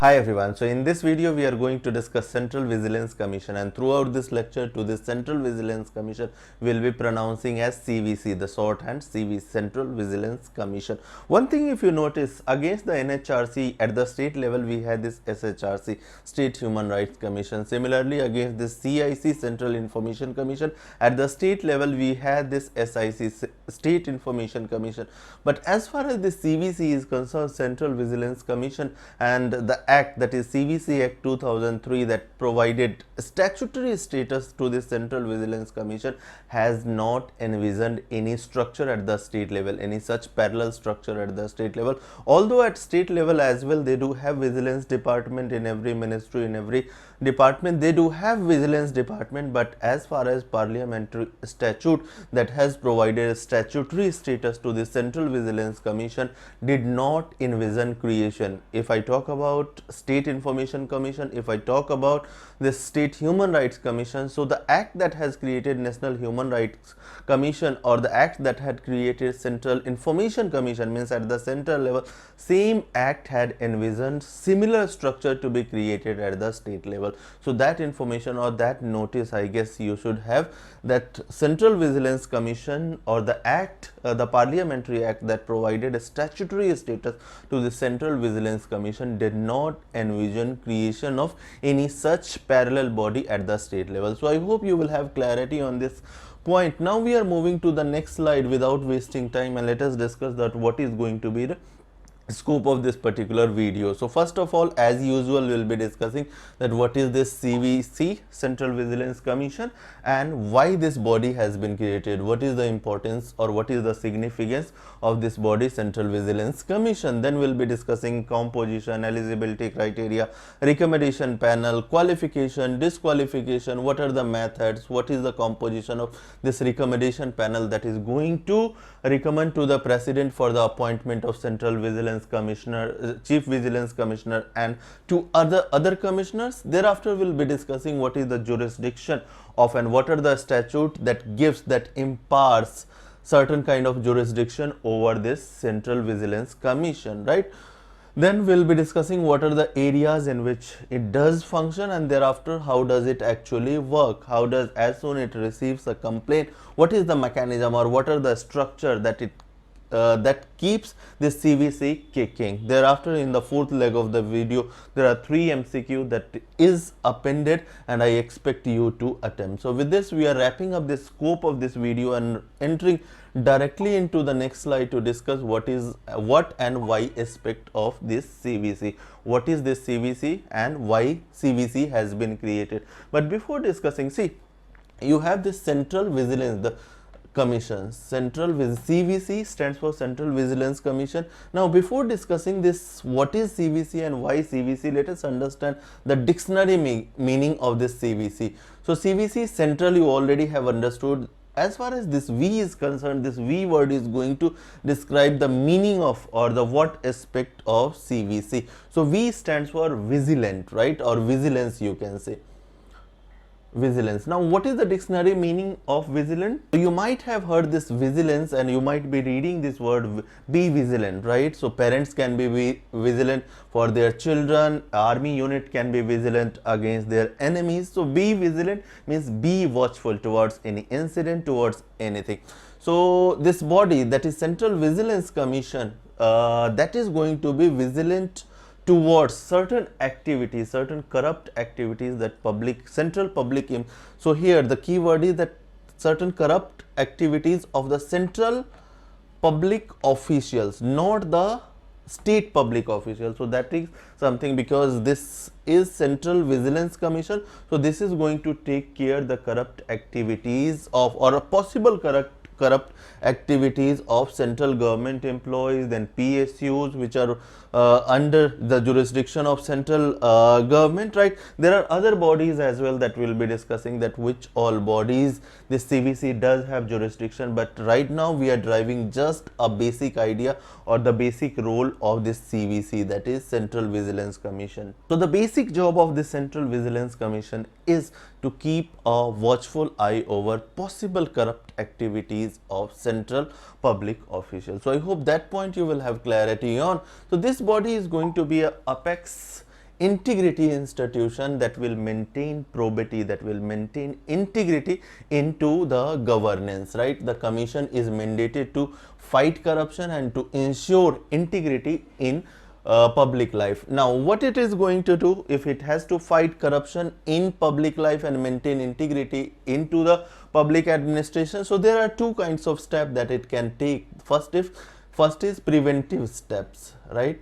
Hi everyone. So in this video we are going to discuss Central Vigilance Commission, and throughout this lecture to this Central Vigilance Commission we will be pronouncing as CVC, the shorthand CVC, Central Vigilance Commission. One thing, if you notice, against the NHRC at the state level we had this SHRC, State Human Rights Commission. Similarly, against this CIC, Central Information Commission, at the state level we had this SIC, State Information Commission. But as far as the CVC is concerned, Central Vigilance Commission, and the Act, that is CVC Act 2003, that provided statutory status to the Central Vigilance Commission, has not envisioned any structure at the state level, any such parallel structure at the state level. Although at state level as well they do have vigilance department in every ministry, in every department they do have vigilance department, but as far as parliamentary statute that has provided statutory status to the Central Vigilance Commission did not envision creation. If I talk about State Information Commission, if I talk about the State Human Rights Commission, so the act that has created National Human Rights Commission, or the act that had created Central Information Commission, means at the central level, same act had envisioned similar structure to be created at the state level. So that information or that notice, I guess you should have, that Central Vigilance Commission, or the act, the parliamentary act that provided a statutory status to the Central Vigilance Commission, did not envision creation of any such parallel body at the state level. So I hope you will have clarity on this point. Now we are moving to the next slide without wasting time, and let us discuss that what is going to be the scope of this particular video. So first of all, as usual, we will be discussing that what is this CVC, Central Vigilance Commission, and why this body has been created, what is the importance or what is the significance of this body, Central Vigilance Commission. Then we will be discussing composition, eligibility criteria, recommendation panel, qualification, disqualification, what are the methods, what is the composition of this recommendation panel that is going to recommend to the President for the appointment of Central Vigilance Commissioner, Chief Vigilance Commissioner, and to other commissioners. Thereafter we will be discussing what is the jurisdiction of and what are the statute that gives, that imparts certain kind of jurisdiction over this Central Vigilance Commission, right? Then we will be discussing what are the areas in which it does function, and thereafter how does it actually work, how does, as soon it receives a complaint, what is the mechanism or what are the structure that it that keeps this CVC kicking. Thereafter, in the fourth leg of the video, there are 3 MCQ that is appended, and I expect you to attempt. So with this, we are wrapping up the scope of this video and entering directly into the next slide to discuss what and why aspect of this CVC. What is this CVC and why CVC has been created. But before discussing, see, you have this Central Vigilance, the Commission, CVC stands for Central Vigilance Commission. Now before discussing this, what is CVC and why CVC, let us understand the dictionary meaning of this CVC. So CVC, central, you already have understood. As far as this V is concerned, this V word is going to describe the meaning of or the what aspect of CVC. So V stands for vigilant, right, or vigilance, you can say. Vigilance. Now what is the dictionary meaning of vigilant? So you might have heard this vigilance, and you might be reading this word, be vigilant, right? So parents can be vigilant for their children, army unit can be vigilant against their enemies. So be vigilant means be watchful towards any incident, towards anything. So this body, that is Central Vigilance Commission, that is going to be vigilant towards certain activities, certain corrupt activities that central public. So here the key word is that certain corrupt activities of the central public officials, not the state public officials. So that is something, because this is Central Vigilance Commission, so this is going to take care the corrupt activities of, or a possible corrupt activities of central government employees, then PSUs, which are under the jurisdiction of central government, right? There are other bodies as well that we will be discussing, that which all bodies this CVC does have jurisdiction, but right now we are driving just a basic idea or the basic role of this CVC, that is Central Vigilance Commission. So the basic job of this Central Vigilance Commission is to keep a watchful eye over possible corrupt activities of central public officials. So I hope that point you will have clarity on. So this body is going to be a apex integrity institution that will maintain probity, that will maintain integrity into the governance, right? The commission is mandated to fight corruption and to ensure integrity in public life. Now, what it is going to do, if it has to fight corruption in public life and maintain integrity into the public administration, so there are two kinds of steps that it can take. First is preventive steps, right?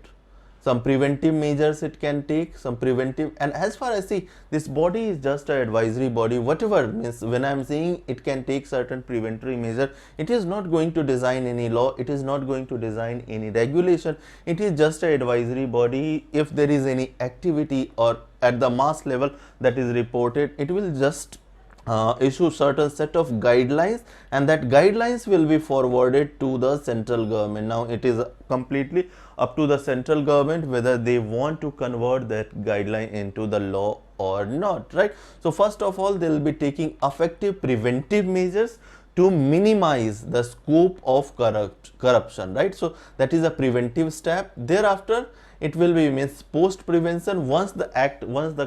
Some preventive measures it can take, some preventive, and as far as see, this body is just an advisory body, whatever means, when I am saying it can take certain preventive measure, it is not going to design any law, it is not going to design any regulation, it is just an advisory body. If there is any activity or at the mass level that is reported, it will just issue certain set of guidelines, and that guidelines will be forwarded to the central government. Now it is completely up to the central government whether they want to convert that guideline into the law or not, right? So first of all, they will be taking effective preventive measures to minimize the scope of corruption, right? So that is a preventive step. Thereafter it will be means post prevention. Once the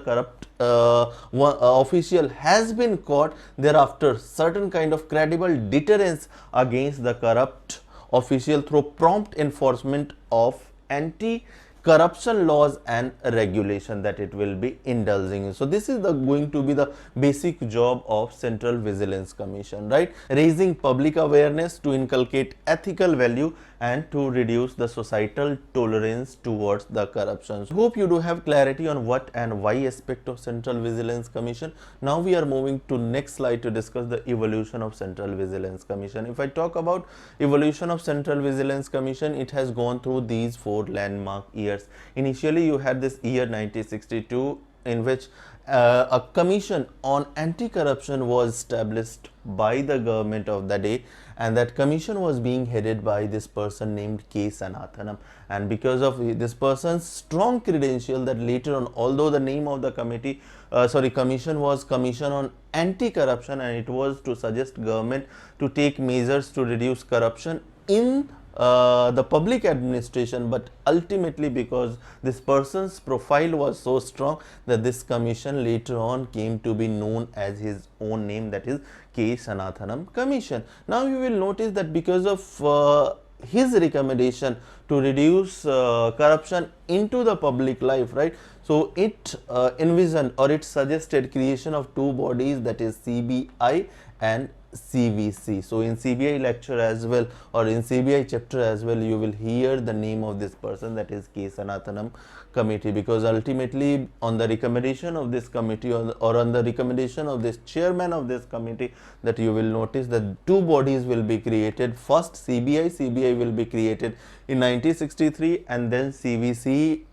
corrupt official has been caught, thereafter certain kind of credible deterrence against the corrupt official through prompt enforcement of anti-corruption laws and regulation that it will be indulging in. So this is going to be the basic job of Central Vigilance Commission, right? Raising public awareness to inculcate ethical value and to reduce the societal tolerance towards the corruption. So hope you do have clarity on what and why aspect of Central Vigilance Commission. Now we are moving to next slide to discuss the evolution of Central Vigilance Commission. If I talk about evolution of Central Vigilance Commission, it has gone through these four landmark years. Initially you had this year 1962 in which a commission on anti-corruption was established by the government of the day, and that commission was being headed by this person named K. Sanathanam. And because of this person's strong credential, that later on, although the name of the commission was Commission on Anti-Corruption, and it was to suggest government to take measures to reduce corruption in the public administration, but ultimately because this person's profile was so strong that this commission later on came to be known as his own name, that is K. Sanathanam Commission. Now you will notice that because of his recommendation to reduce corruption into the public life, right? So it envisioned or it suggested creation of two bodies, that is CBI and CVC. So in CBI lecture as well, or in CBI chapter as well, you will hear the name of this person, that is K. Sanathanam Committee, because ultimately on the recommendation of this committee or on the recommendation of this chairman of this committee, that you will notice that two bodies will be created. First CBI will be created in 1963, and then CVC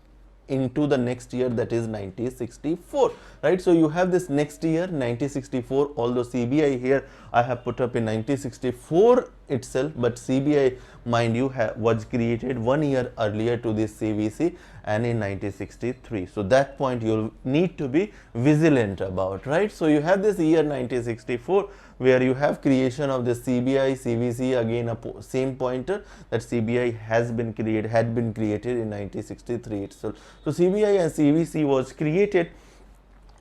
into the next year, that is 1964, right? So you have this next year 1964, although CBI here I have put up in 1964 itself, but CBI, mind you, was created 1 year earlier to this CVC, and in 1963. So that point you'll need to be vigilant about, right? So you have this year 1964 where you have creation of the CBI, CVC, again a same pointer that CBI had been created in 1963 itself. So CBI and CVC was created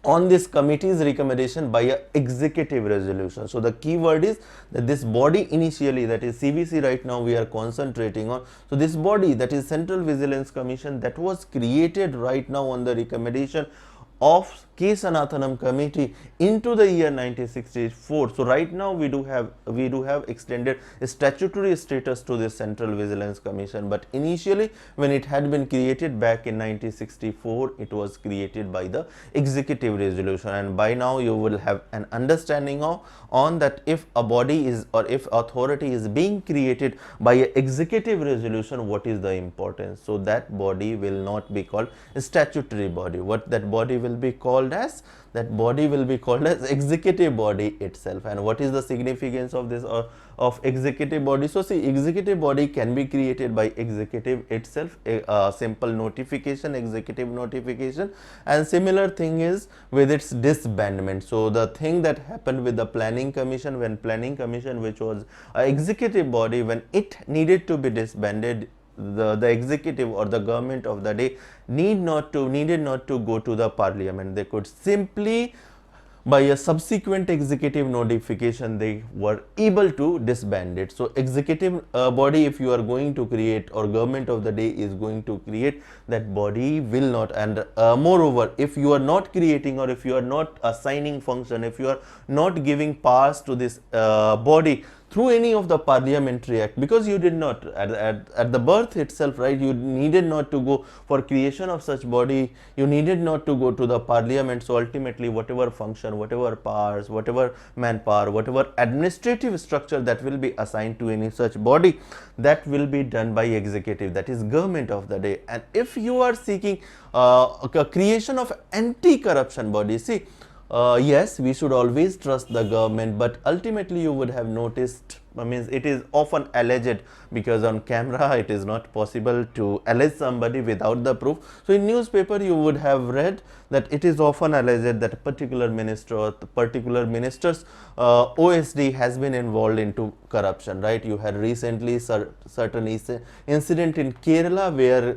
on this committee's recommendation by a executive resolution. So the key word is that this body initially, that is CVC, right now we are concentrating on. So this body, that is Central Vigilance Commission, that was created right now on the recommendation of K. Sanathanam Committee into the year 1964. So right now we do have extended statutory status to this Central Vigilance Commission, but initially when it had been created back in 1964, it was created by the executive resolution. And by now you will have an understanding on that if a body is, or if authority is being created by an executive resolution, what is the importance. So that body will not be called a statutory body. What that body will be called as? That body will be called as executive body itself. And what is the significance of this of executive body? So see, executive body can be created by executive itself, a simple notification, executive notification, and similar thing is with its disbandment. So the thing that happened with the planning commission, when planning commission, which was an executive body, when it needed to be disbanded, the executive or the government of the day needed not to go to the parliament. They could simply, by a subsequent executive notification, they were able to disband it. So executive body, if you are going to create, or government of the day is going to create, that body will not. And moreover, if you are not creating, or if you are not assigning function, if you are not giving powers to this body through any of the parliamentary act, because you did not at the birth itself, right, you needed not to go for creation of such body, you needed not to go to the parliament. So ultimately, whatever function, whatever powers, whatever manpower, whatever administrative structure that will be assigned to any such body, that will be done by executive, that is government of the day. And if you are seeking a creation of anti-corruption body, see, yes, we should always trust the government, but ultimately you would have noticed, I mean, it is often alleged, because on camera it is not possible to allege somebody without the proof. So in newspaper you would have read that it is often alleged that a particular minister or particular minister's OSD has been involved into corruption, right? You had recently certain incident in Kerala where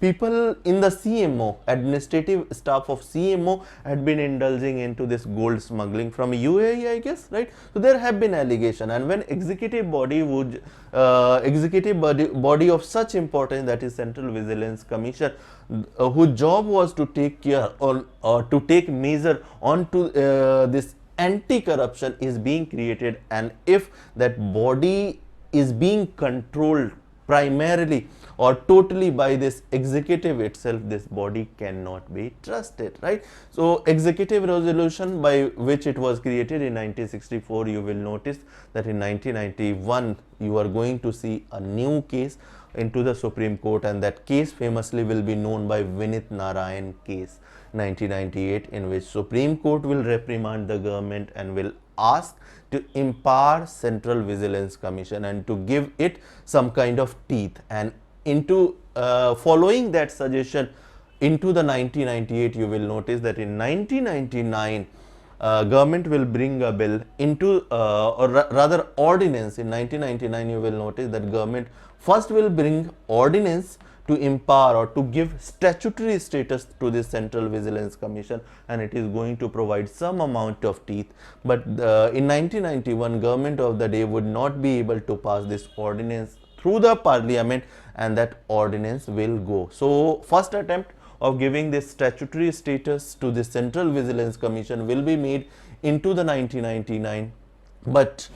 people in the CMO, administrative staff of CMO, had been indulging into this gold smuggling from UAE, I guess, right? So there have been allegations, and when executive body would body of such importance, that is Central Vigilance Commission, whose job was to take care or to take measure onto this anti-corruption, is being created, and if that body is being controlled primarily or totally by this executive itself, this body cannot be trusted, right? So executive resolution by which it was created in 1964, you will notice that in 1991 you are going to see a new case into the Supreme Court, and that case famously will be known by Vinit Narayan case 1998, in which Supreme Court will reprimand the government and will ask to empower Central Vigilance Commission and to give it some kind of teeth. And into following that suggestion into the 1998, you will notice that in 1999 government will bring a bill into or rather ordinance. In 1999 you will notice that government first will bring ordinance to empower or to give statutory status to the Central Vigilance Commission, and it is going to provide some amount of teeth. But in 1991 government of the day would not be able to pass this ordinance through the parliament, and that ordinance will go. So first attempt of giving this statutory status to the Central Vigilance Commission will be made into the 1999, but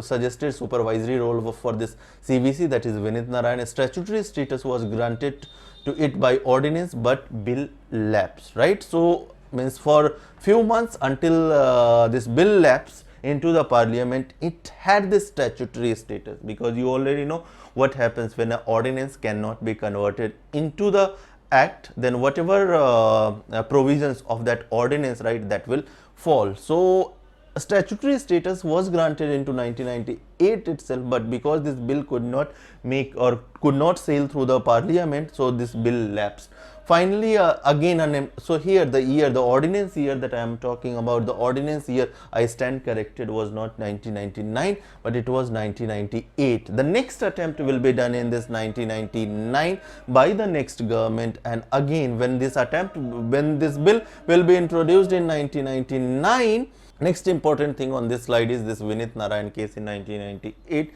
suggested supervisory role for this CVC, that is Vinit Narayan, statutory status was granted to it by ordinance, but bill lapsed, right? So means for few months until this bill lapsed into the parliament, it had this statutory status, because you already know what happens when an ordinance cannot be converted into the act, then whatever provisions of that ordinance, right, that will fall. So statutory status was granted into 1998 itself, but because this bill could not make or could not sail through the parliament, so this bill lapsed. Finally again, so here the ordinance year that I am talking about, the ordinance year, I stand corrected, was not 1999 but it was 1998. The next attempt will be done in this 1999 by the next government, and again when this bill will be introduced in 1999. Next important thing on this slide is this Vinit Narayan case in 1998,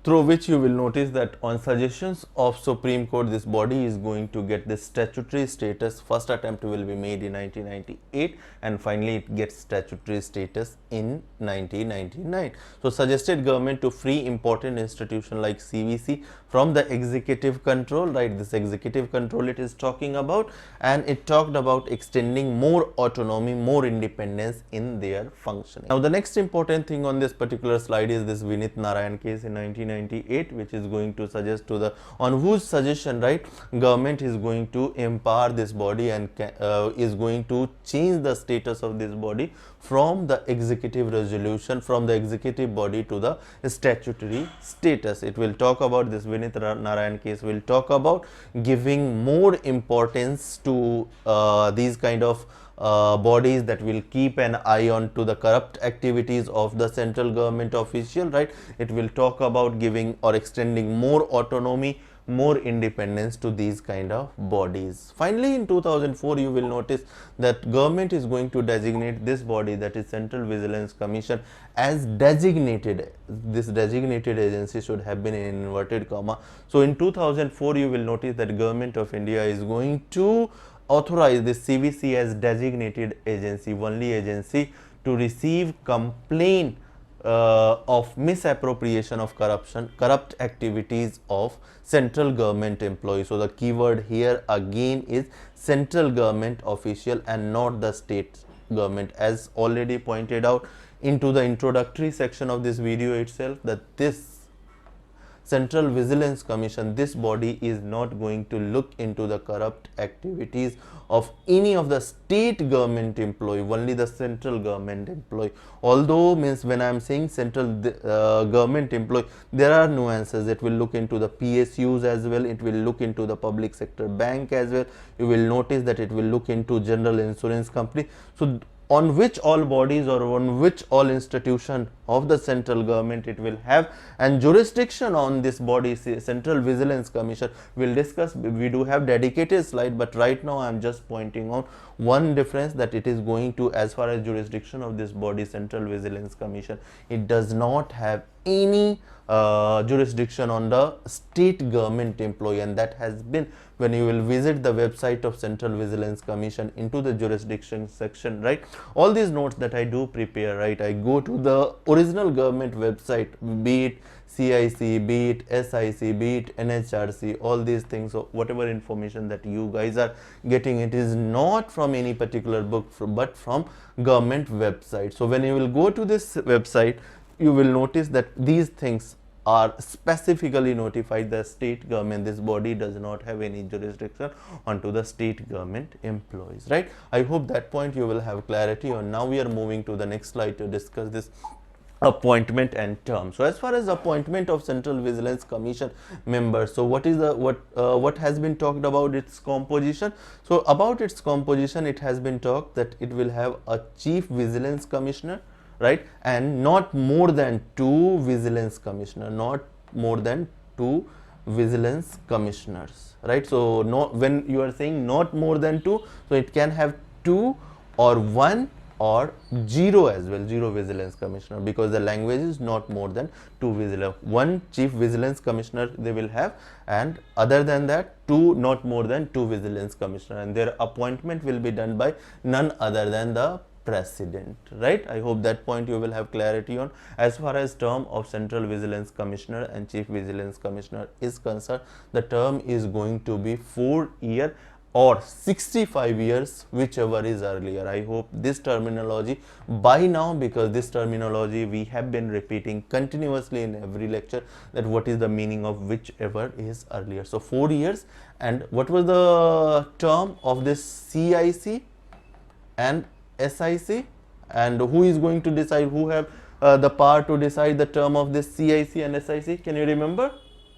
through which you will notice that on suggestions of Supreme Court, this body is going to get this statutory status. First attempt will be made in 1998 and finally it gets statutory status in 1999. So suggested government to free important institution like CVC from the executive control, right? This executive control it is talking about, and it talked about extending more autonomy, more independence in their functioning. Now the next important thing on this particular slide is this Vinit Narayan case in 1998, which is going to suggest to the, on whose suggestion, right, government is going to empower this body and is going to change the status of this body from the executive resolution, from the executive body to the statutory status. It will talk about this Vinit Narayan case, will talk about giving more importance to these kind of bodies that will keep an eye on to the corrupt activities of the central government official, right? It will talk about giving or extending more autonomy, more independence to these kind of bodies. Finally, in 2004, you will notice that government is going to designate this body, that is Central Vigilance Commission, as designated. This designated agency should have been in inverted comma. So in 2004, you will notice that Government of India is going to authorize this CVC as designated agency, only agency to receive complaint of misappropriation of corrupt activities of central government employees. So the keyword here again is central government official and not the state government, as already pointed out into the introductory section of this video itself, that this Central Vigilance Commission, this body is not going to look into the corrupt activities of any of the state government employee, only the central government employee. Although means when I am saying central government employee, there are nuances. It will look into the PSUs as well, it will look into the public sector bank as well. You will notice that it will look into general insurance company. So on which all bodies or on which all institution of the central government it will have, and jurisdiction on this body, Central Vigilance Commission, will discuss. We do have dedicated slide, but right now I am just pointing out one difference, that it is going to, as far as jurisdiction of this body, Central Vigilance Commission, it does not have any jurisdiction on the state government employee, and that has been, when you will visit the website of Central Vigilance Commission into the jurisdiction section, right, all these notes that I do prepare, right, I go to the original government website, be it CIC, be it SIC, be it NHRC, all these things. So whatever information that you guys are getting, it is not from any particular book, but from government website. So when you will go to this website, you will notice that these things are specifically notified the state government. This body does not have any jurisdiction onto the state government employees, right? I hope that point you will have clarity on. Now we are moving to the next slide to discuss this appointment and term. So as far as appointment of Central Vigilance Commission members, so what is the what has been talked about its composition? So about its composition, it has been talked that it will have a chief vigilance commissioner, right, and not more than 2 vigilance commissioner, not more than 2 vigilance commissioners, right? So when you are saying not more than 2, so it can have 2 or 1 or 0 as well, 0 vigilance commissioner, because the language is not more than 2 vigilance. 1 chief vigilance commissioner they will have, and other than that 2, not more than 2 vigilance commissioner, and their appointment will be done by none other than the president, right? I hope that point you will have clarity on. As far as term of Central Vigilance Commissioner and Chief Vigilance Commissioner is concerned, the term is going to be 4 years or 65 years, whichever is earlier. I hope this terminology by now, because this terminology we have been repeating continuously in every lecture, that what is the meaning of whichever is earlier. So 4 years. And what was the term of this CIC and SIC, and who is going to decide, who have the power to decide the term of this CIC and SIC? Can you remember?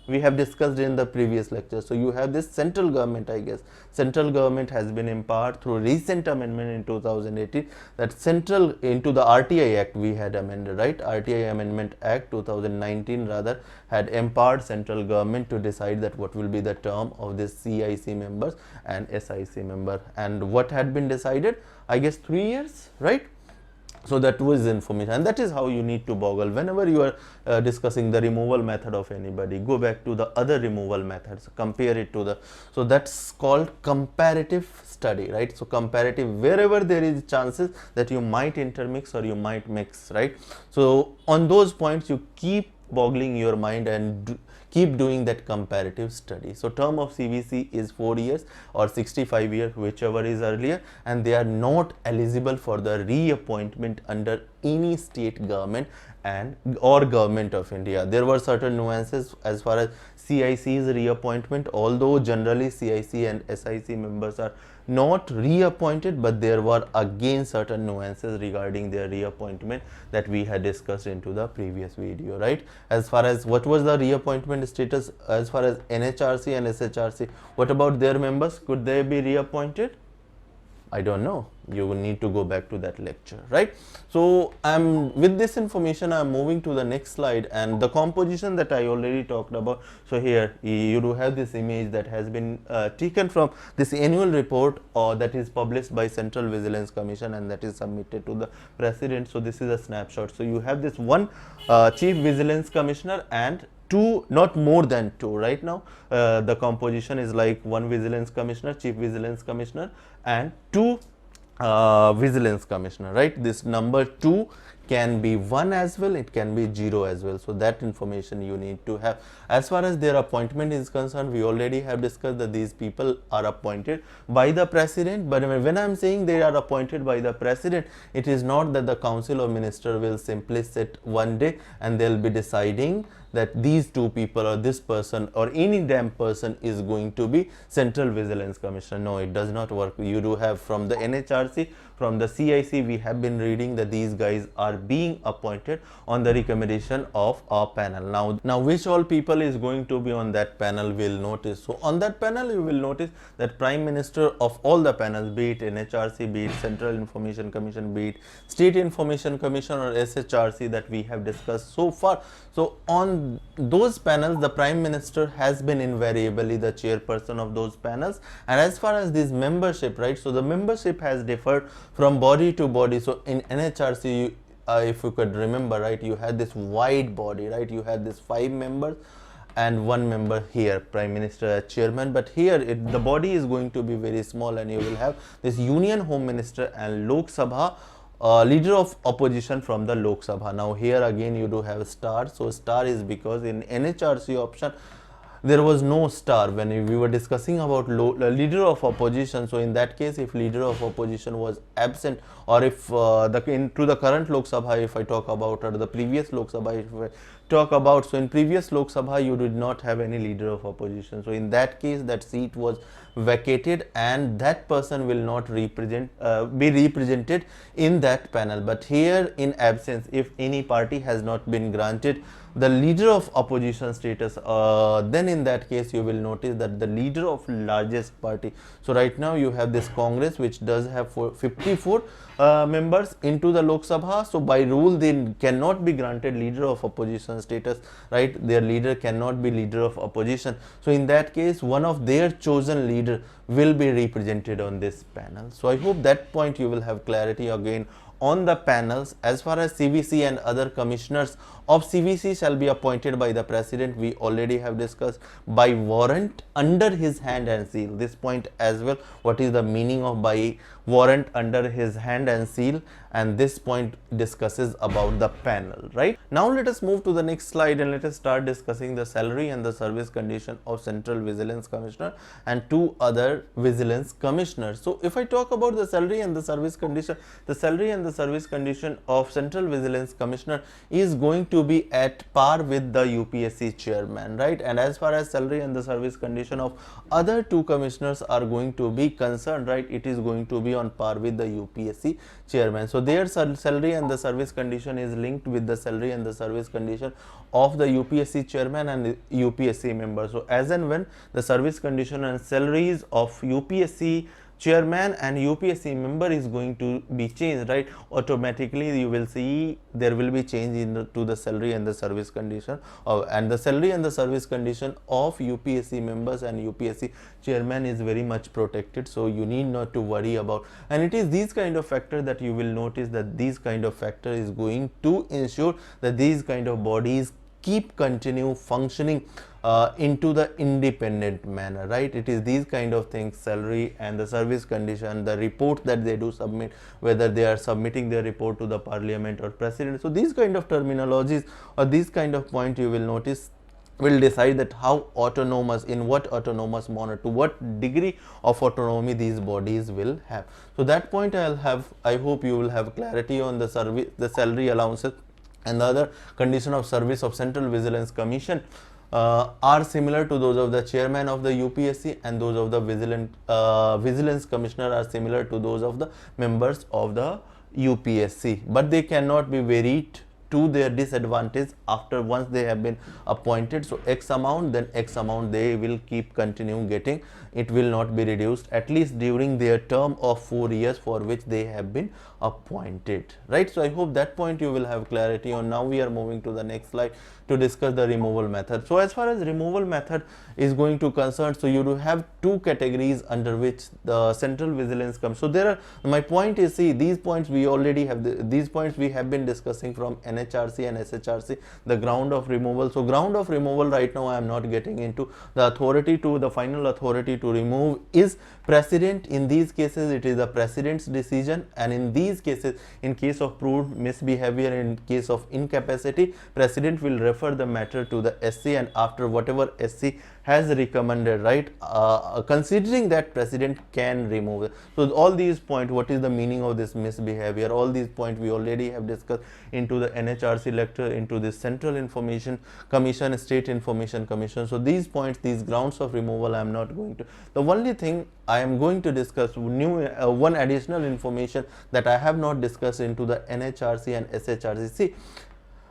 We have discussed in the previous lecture. So you have this central government, I guess. Central government has been empowered through recent amendment in 2018, that central, into the RTI Act we had amended, right? RTI Amendment Act 2019 rather had empowered central government to decide that what will be the term of this CIC members and SIC member. And what had been decided? I guess 3 years, right? So that was information, and that is how you need to boggle whenever you are discussing the removal method of anybody. Go back to the other removal methods, compare it to the, so that's called comparative study, right? So comparative, wherever there is chances that you might intermix or you might mix, right? So on those points you keep boggling your mind and keep doing that comparative study. So term of CVC is 4 years or 65 years, whichever is earlier, and they are not eligible for the reappointment under any state government and or government of India. There were certain nuances as far as CIC's reappointment, although generally CIC and SIC members are not reappointed, but there were again certain nuances regarding their reappointment that we had discussed into the previous video, right? As far as what was the reappointment status as far as NHRC and SHRC, what about their members? Could they be reappointed? I don't know. You will need to go back to that lecture, right? So I'm with this information, I'm moving to the next slide, and the composition that I already talked about. So here you do have this image that has been taken from this annual report that is published by Central Vigilance Commission, and that is submitted to the president. So this is a snapshot. So you have this one chief vigilance commissioner and two, not more than two. Right now the composition is like one vigilance commissioner, chief vigilance commissioner, and two vigilance commissioner, right? This number 2 can be 1 as well, it can be 0 as well. So that information you need to have. As far as their appointment is concerned, we already have discussed that these people are appointed by the president. But when I am saying they are appointed by the president, it is not that the council of ministers will simply sit one day and they will be deciding that these two people or this person or any damn person is going to be Central Vigilance Commissioner. No, it does not work. You do have from the NHRC, from the CIC, we have been reading that these guys are being appointed on the recommendation of a panel. Now which all people is going to be on that panel, will notice. So on that panel you will notice that Prime Minister of all the panels, be it NHRC, be it Central Information Commission, be it State Information Commission or SHRC that we have discussed so far. So on those panels, the Prime Minister has been invariably the chairperson of those panels. And as far as this membership, right, so the membership has differed from body to body. So in NHRC, if you could remember, right, you had this wide body, right, you had this 5 members and 1 member here, Prime Minister as chairman. But here the body is going to be very small, and you will have this Union Home Minister and Lok Sabha leader of opposition from the Lok Sabha. Now here again you do have a star. So star is because in NHRC option there was no star when we were discussing about leader of opposition. So in that case, if leader of opposition was absent, or if to the current Lok Sabha, if I talk about, or the previous Lok Sabha, if I talk about, so in previous Lok Sabha you did not have any leader of opposition. So in that case, that seat was vacated and that person will not be represented in that panel. But here in absence, if any party has not been granted the leader of opposition status, then in that case you will notice that the leader of largest party, so right now you have this Congress which does have 54 members into the Lok Sabha. So by rule they cannot be granted leader of opposition status, right? Their leader cannot be leader of opposition. So in that case, one of their chosen leader will be represented on this panel. So I hope that point you will have clarity again on the panels. As far as CVC and other commissioners of CVC shall be appointed by the president, we already have discussed by warrant under his hand and seal. This point as well, what is the meaning of by warrant under his hand and seal, and this point discusses about the panel, right? Now let us move to the next slide and let us start discussing the salary and the service condition of Central Vigilance Commissioner and 2 other vigilance commissioners. So if I talk about the salary and the service condition, the salary and the service condition of Central Vigilance Commissioner is going to be at par with the UPSC chairman, right? And as far as salary and the service condition of other 2 commissioners are going to be concerned, right, it is going to be on par with the UPSC chairman. So their salary and the service condition is linked with the salary and the service condition of the UPSC chairman and the UPSC member. So as and when the service condition and salaries of UPSC chairman and UPSC member is going to be changed, right, automatically you will see there will be change to the salary and the service condition and the salary and the service condition of UPSC members and UPSC chairman is very much protected. So you need not to worry about, and it is these kind of factors that you will notice that these kind of factor is going to ensure that these kind of bodies continue functioning into the independent manner, right? It is these kind of things, salary and the service condition, the report that they do submit, whether they are submitting their report to the parliament or president. So these kind of terminologies or these kind of point you will notice will decide that how autonomous, in what autonomous manner, to what degree of autonomy these bodies will have. So that point I hope you will have clarity on the salary allowances and the other condition of service of Central Vigilance Commission are similar to those of the chairman of the UPSC, and those of the Vigilance Commissioner are similar to those of the members of the UPSC, but they cannot be varied to their disadvantage after once they have been appointed. So X amount, then X amount they will keep continue getting. It will not be reduced at least during their term of 4 years for which they have been appointed, right? So I hope that point you will have clarity on. Now we are moving to the next slide to discuss the removal method. So as far as removal method is going to concern, so you do have two categories under which the central vigilance comes. So there are, my point is, see, these points we already have, these points we have been discussing from NHRC and SHRC, the ground of removal. So ground of removal right now I am not getting into. The authority to, the final authority to remove is president. In these cases it is the president's decision, and in these cases, in case of proved misbehavior, in case of incapacity, president will refer the matter to the SC, and after whatever SC has recommended, right, considering that, president can remove it. So all these points, what is the meaning of this misbehavior, all these points we already have discussed into the NHRC lecture, into this Central Information Commission, State Information Commission. So these points, these grounds of removal I am not going to. The only thing I am going to discuss new one additional information that I have not discussed into the NHRC and SHRC. See,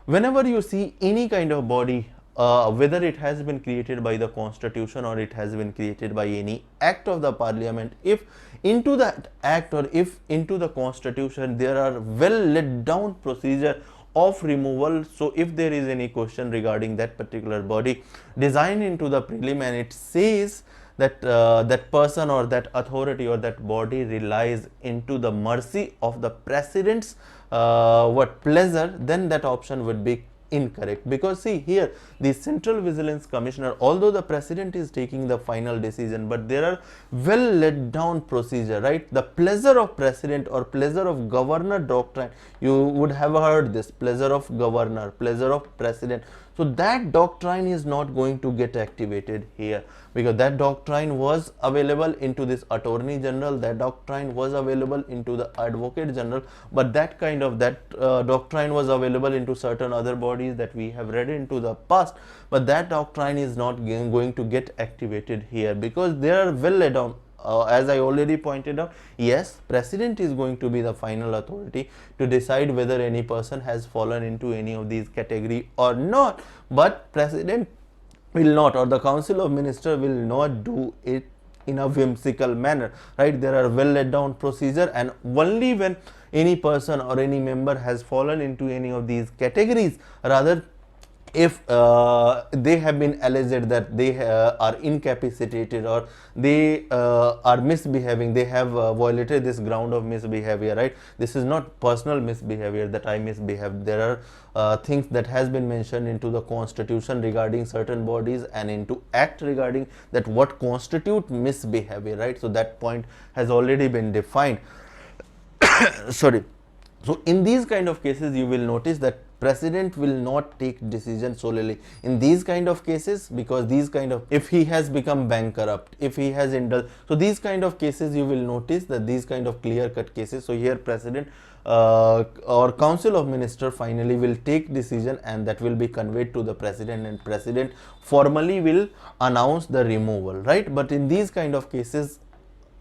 whenever you see any kind of body, whether it has been created by the constitution or it has been created by any act of the parliament, if into that act or if into the constitution there are well laid down procedure of removal, so if there is any question regarding that particular body designed into the prelim and it says that that person or that authority or that body relies into the mercy of the president's pleasure, then that option would be incorrect. Because see here, the Central Vigilance Commissioner, although the president is taking the final decision, but there are well laid down procedure, right? The pleasure of president or pleasure of governor doctrine, you would have heard this, pleasure of governor, pleasure of president. So that doctrine is not going to get activated here, because that doctrine was available into this Attorney General, that doctrine was available into the Advocate General, but that kind of doctrine was available into certain other bodies that we have read into the past, but that doctrine is not going to get activated here because they are well laid down. As I already pointed out, yes, president is going to be the final authority to decide whether any person has fallen into any of these category or not, but president will not, or the council of ministers will not do it in a whimsical manner, right? There are well laid down procedure, and only when any person or any member has fallen into any of these categories, rather if they have been alleged that they are incapacitated or they are misbehaving, they have violated this ground of misbehavior, right? This is not personal misbehavior that I misbehave. There are things that has been mentioned into the constitution regarding certain bodies and into act regarding that what constitute misbehavior, right? So that point has already been defined. Sorry. So in these kind of cases, you will notice that president will not take decision solely in these kind of cases, because these kind of, if he has become bankrupt, if he has indulged, so these kind of cases you will notice that these kind of clear cut cases, so here president or council of minister finally will take decision, and that will be conveyed to the president, and president formally will announce the removal, right? But in these kind of cases,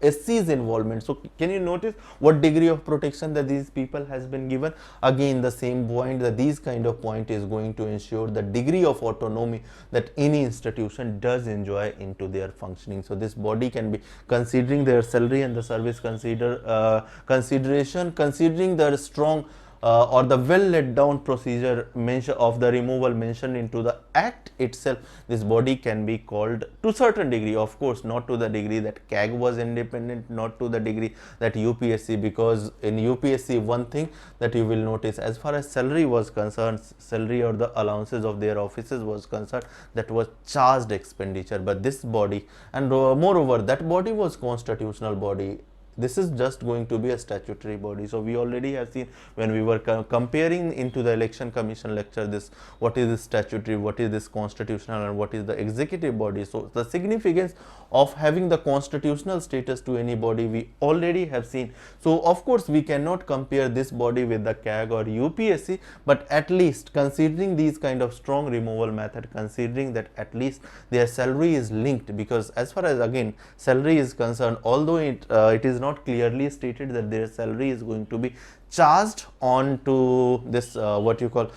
SC's involvement. So can you notice what degree of protection that these people has been given? Again, the same point, that these kind of point is going to ensure the degree of autonomy that any institution does enjoy into their functioning. So this body can be considering their salary and the service consideration, considering their strong or the well laid down procedure mention of the removal mentioned into the act itself, this body can be called to certain degree, of course not to the degree that CAG was independent, not to the degree that UPSC, because in UPSC one thing that you will notice, as far as salary was concerned, salary or the allowances of their offices was concerned, that was charged expenditure, but this body, and moreover that body was constitutional body. This is just going to be a statutory body. So we already have seen when we were comparing into the election commission lecture, this what is this statutory, what is this constitutional, and what is the executive body. So the significance of having the constitutional status to any body we already have seen. So of course we cannot compare this body with the CAG or UPSC, but at least considering these kind of strong removal method, considering that at least their salary is linked, because as far as again salary is concerned, although it is not not clearly stated that their salary is going to be charged on to this what you call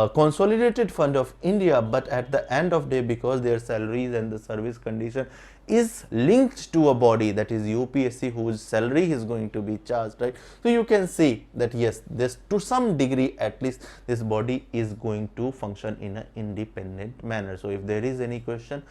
consolidated fund of India, but at the end of day, because their salaries and the service condition is linked to a body, that is UPSC, whose salary is going to be charged, right? So you can see that yes, this to some degree at least this body is going to function in an independent manner. So if there is any question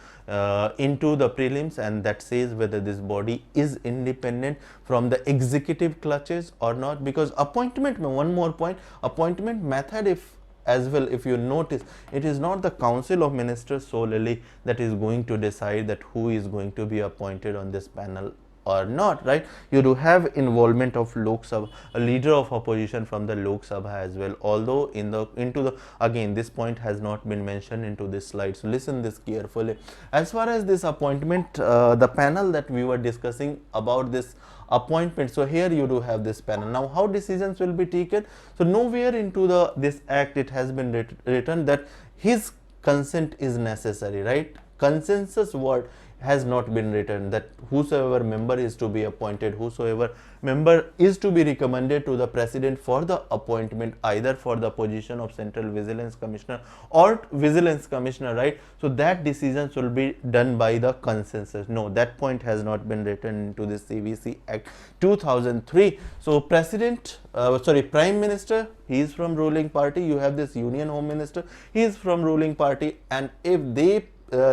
into the prelims and that says whether this body is independent from the executive clutches or not, because appointment, one more point, appointment method, if as well, if you notice, it is not the Council of Ministers solely that is going to decide that who is going to be appointed on this panel or not, right? You do have involvement of Lok Sabha, a leader of opposition from the Lok Sabha as well, although into the again this point has not been mentioned into this slide, so listen this carefully. As far as this appointment, the panel that we were discussing about this appointment, so here you do have this panel. Now how decisions will be taken? So nowhere into this act it has been written that his consent is necessary, right? Consensus word has not been written, that whosoever member is to be appointed, whosoever member is to be recommended to the president for the appointment, either for the position of Central Vigilance Commissioner or Vigilance Commissioner, right? So that decisions will be done by the consensus. No, that point has not been written into this CVC Act 2003. So Prime Minister, he is from ruling party. You have this Union Home Minister, he is from ruling party, and if they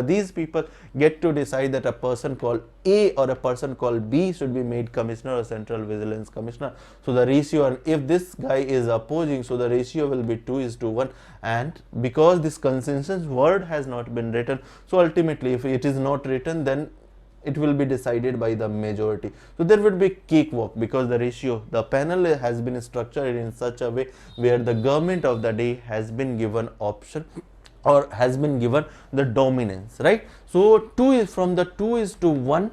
these people get to decide that a person called A or a person called B should be made Commissioner or Central Vigilance Commissioner. So the ratio, and if this guy is opposing, so the ratio will be 2:1, and because this consensus word has not been written, so ultimately if it is not written, then it will be decided by the majority. So there would be cakewalk, because the ratio, the panel has been structured in such a way where the government of the day has been given option or has been given the dominance, right? So 2 is from the 2:1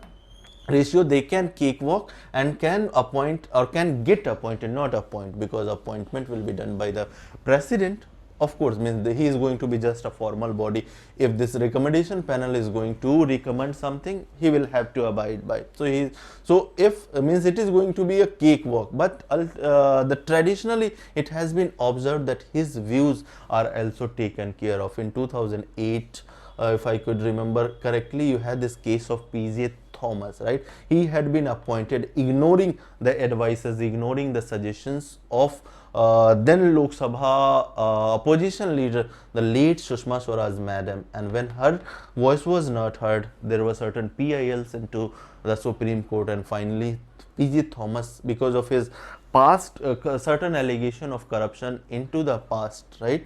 ratio, they can cakewalk and can appoint or can get appointed, not appoint, because appointment will be done by the president. Of course, means he is going to be just a formal body. If this recommendation panel is going to recommend something, he will have to abide by. So if means it is going to be a cakewalk, but the traditionally it has been observed that his views are also taken care of. In 2008, if I could remember correctly, you had this case of PJ Thomas, right? He had been appointed, ignoring the advices, ignoring the suggestions of then Lok Sabha opposition leader, the late Sushma Swaraj madam, and when her voice was not heard, there were certain PILs into the Supreme Court, and finally PJ Thomas, because of his past certain allegation of corruption into the past, right,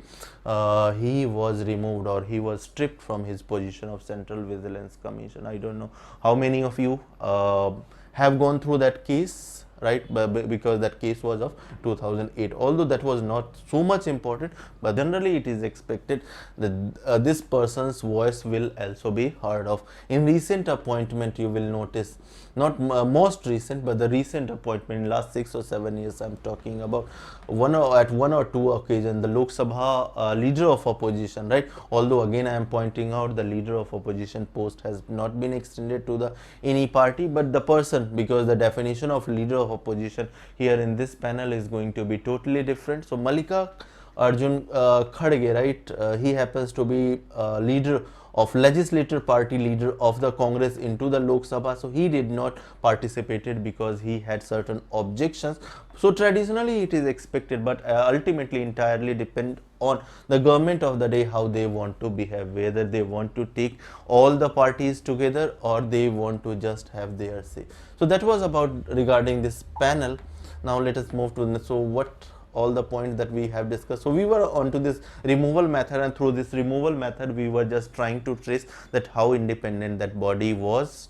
he was removed or he was stripped from his position of Central Vigilance Commission. I don't know how many of you have gone through that case, right? Because that case was of 2008, although that was not so much important, but generally it is expected that this person's voice will also be heard of. In recent appointment, you will notice, not most recent, but the recent appointment in last 6 or 7 years, I'm talking about, at one or two occasions, the Lok Sabha leader of opposition, right? Although again I am pointing out the leader of opposition post has not been extended to any party, but the person, because the definition of leader of opposition here in this panel is going to be totally different. So Malika Arjun Khadge, right, he happens to be leader of legislative party, leader of the Congress into the Lok Sabha, so he did not participated because he had certain objections. So traditionally it is expected, but ultimately entirely depend on the government of the day how they want to behave, whether they want to take all the parties together or they want to just have their say. So that was about regarding this panel. Now let us move to what all the points that we have discussed. So we were onto this removal method, and through this removal method we were just trying to trace that how independent that body was,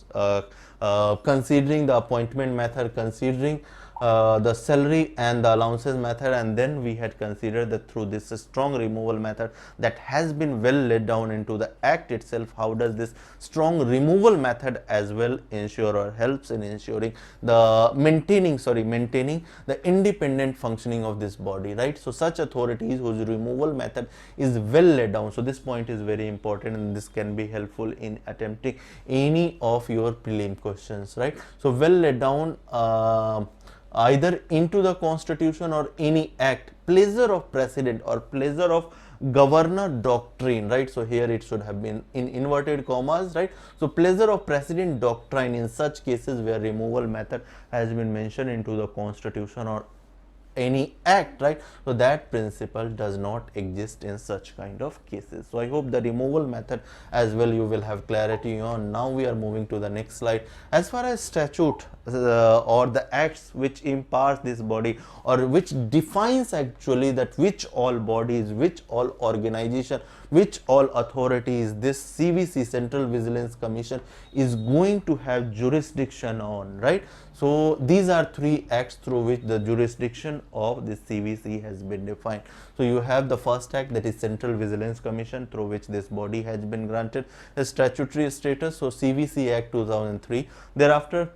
considering the appointment method, considering the salary and the allowances method, and then we had considered that through this strong removal method that has been well laid down into the act itself, how does this strong removal method as well ensure or helps in ensuring the maintaining the independent functioning of this body, right? So such authorities whose removal method is well laid down. So this point is very important, and this can be helpful in attempting any of your prelim questions. questions, right? So well laid down, either into the constitution or any act, pleasure of president or pleasure of governor doctrine, right? So here it should have been in inverted commas, right? So pleasure of president doctrine in such cases where removal method has been mentioned into the constitution or any act, right? So that principle does not exist in such kind of cases. So I hope the removal method as well you will have clarity on. Now we are moving to the next slide. As far as statute or the acts which imparts this body or which defines actually that which all bodies, which all organization, which all authorities this CVC, Central Vigilance Commission, is going to have jurisdiction on, right? So these are three acts through which the jurisdiction of this CVC has been defined. So you have the first act, that is Central Vigilance Commission, through which this body has been granted a statutory status. So CVC Act 2003. Thereafter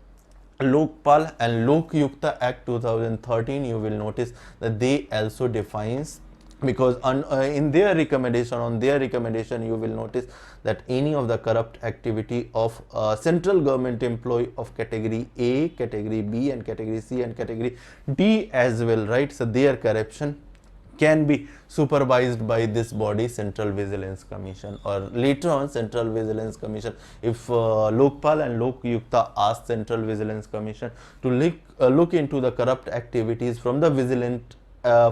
Lokpal and Lok Yukta Act 2013, you will notice that they also defines, because in their recommendation, on their recommendation, you will notice that any of the corrupt activity of central government employee of category A, category B and category C and category D as well, right? So their corruption can be supervised by this body, Central Vigilance Commission, or later on Central Vigilance Commission. If Lokpal and Lok Yukta ask Central Vigilance Commission to look into the corrupt activities from the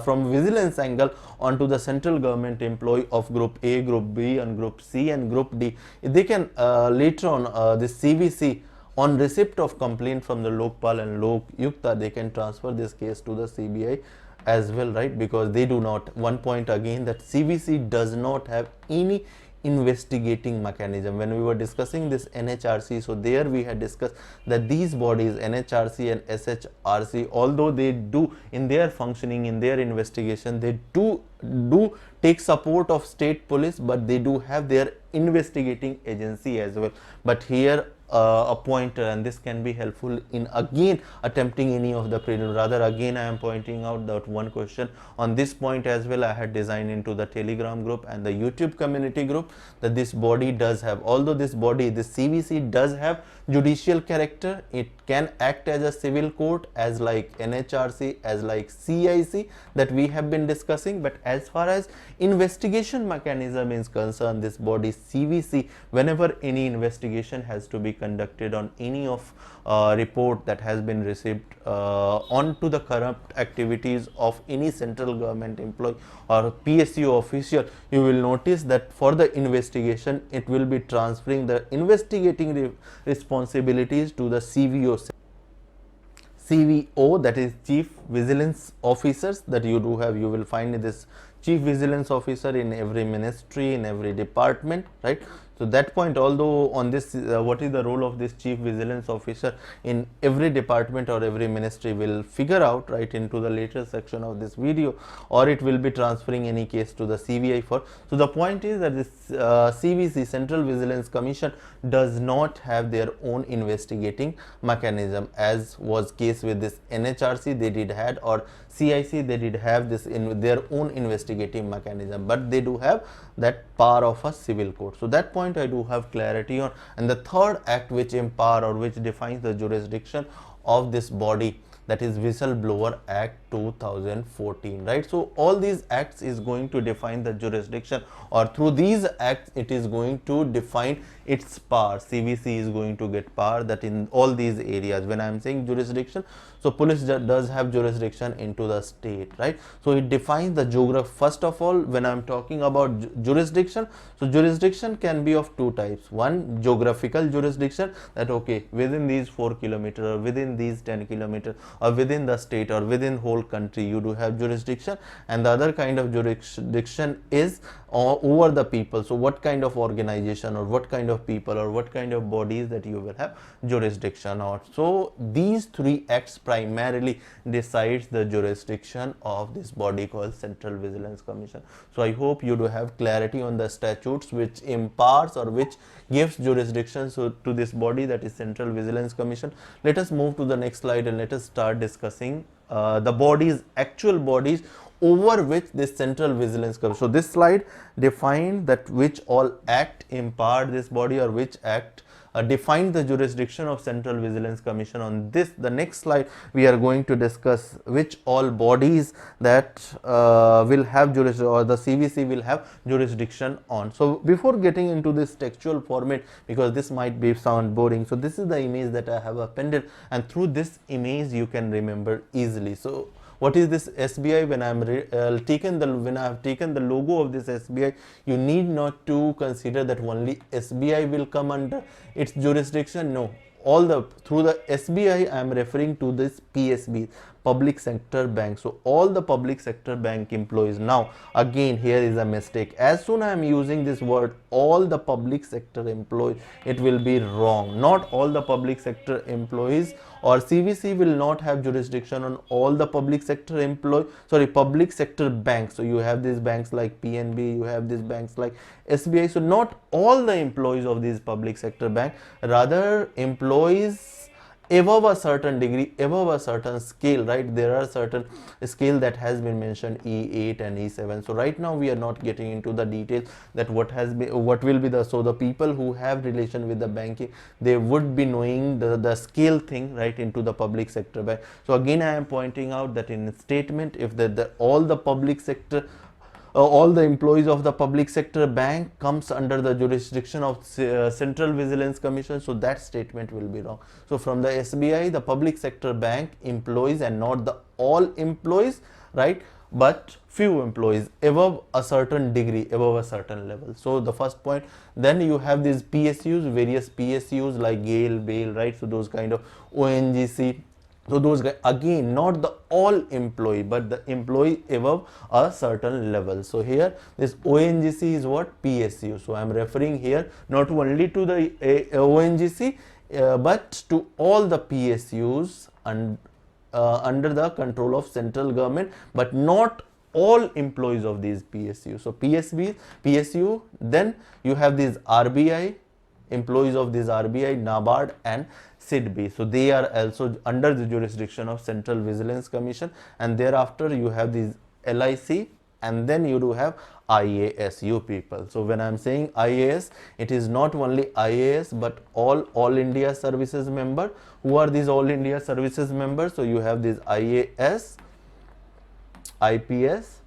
from vigilance angle onto the central government employee of group A, group B and group C and group D, they can later on this CVC, on receipt of complaint from the Lokpal and Lok Yukta, they can transfer this case to the CBI as well, right? Because they do not, one point again, that CVC does not have any investigating mechanism. When we were discussing this NHRC, so there we had discussed that these bodies, NHRC and SHRC, although they do in their functioning, in their investigation, they do take support of state police, but they do have their investigating agency as well. But here a pointer, and this can be helpful in again attempting any of the prelude. Rather, again I am pointing out that one question on this point as well I had designed into the Telegram group and the YouTube community group, that this body does have, although this body, this CVC does have judicial character, it can act as a civil court as like NHRC, as like CIC that we have been discussing, but as far as investigation mechanism is concerned, this body CVC, whenever any investigation has to be conducted on any of report that has been received onto the corrupt activities of any central government employee or PSU official, you will notice that for the investigation it will be transferring the investigating responsibilities to the CVO, that is Chief Vigilance Officers, that you do have. You will find this Chief Vigilance Officer in every ministry, in every department, right? So that point, although on this what is the role of this Chief Vigilance Officer in every department or every ministry, will figure out right into the later section of this video, or it will be transferring any case to the CVI for. So the point is that this CVC, Central Vigilance Commission, does not have their own investigating mechanism, as was case with this NHRC, they did had, or CIC, they did have this in their own investigative mechanism, but they do have that power of a civil court. So that point I do have clarity on. And the third act which empower or which defines the jurisdiction of this body, that is Whistleblower Act 2014, right? So all these acts is going to define the jurisdiction, or through these acts it is going to define its power. CVC is going to get power that in all these areas. When I am saying jurisdiction, so police does have jurisdiction into the state, right? So it defines the geography. First of all, when I am talking about jurisdiction, so jurisdiction can be of two types. One, geographical jurisdiction, that okay, within these 4 kilometers or within these 10 kilometers or within the state or within whole country you do have jurisdiction. And the other kind of jurisdiction is over the people. So what kind of organization or what kind of people or what kind of bodies that you will have jurisdiction on. So these three acts primarily decides the jurisdiction of this body called Central Vigilance Commission. So I hope you do have clarity on the statutes which imparts or which gives jurisdiction to this body, that is Central Vigilance Commission. Let us move to the next slide and let us start discussing the bodies, actual bodies over which this Central Vigilance Commission. So this slide defined that which all act impart this body or which act defined the jurisdiction of Central Vigilance Commission. On this, the next slide, we are going to discuss which all bodies that will have jurisdiction, or the CVC will have jurisdiction on. So before getting into this textual format, because this might be sound boring, so this is the image that I have appended, and through this image you can remember easily. So what is this SBI? When I have taken the logo of this SBI, you need not to consider that only SBI will come under its jurisdiction. No, through the SBI I am referring to this PSB, public sector bank. So all the public sector bank employees. Now again, here is a mistake. As soon I am using this word all the public sector employees, it will be wrong. Not all the public sector employees, or CVC will not have jurisdiction on all the public sector public sector banks. So you have these banks like PNB, you have these banks like SBI. So not all the employees of these public sector bank, rather employees above a certain degree, above a certain scale, right? There are certain scale that has been mentioned, E8 and E7. So right now we are not getting into the details that what will be the, so the people who have relation with the banking, they would be knowing the scale thing, right, into the public sector bank. So again, I am pointing out that in statement, if all the public sector all the employees of the public sector bank comes under the jurisdiction of Central Vigilance Commission, so that statement will be wrong. So from the SBI, the public sector bank employees, and not the all employees, right, but few employees above a certain degree, above a certain level. So the first point. Then you have these PSUs, various PSUs like GAIL, BAIL, right? So those kind of ONGC. So those guys, again, not the all employee, but the employee above a certain level. So here this ONGC is what? PSU. So I am referring here not only to the ONGC but to all the PSUs and under the control of central government, but not all employees of these PSU. So PSU, then you have these RBI, employees of this RBI, NABARD and SIDBI. So they are also under the jurisdiction of Central Vigilance Commission, and thereafter you have these LIC, and then you do have IAS, you people. So when I am saying IAS, it is not only IAS but all India Services member. Who are these all India Services members? So you have these IAS, IPS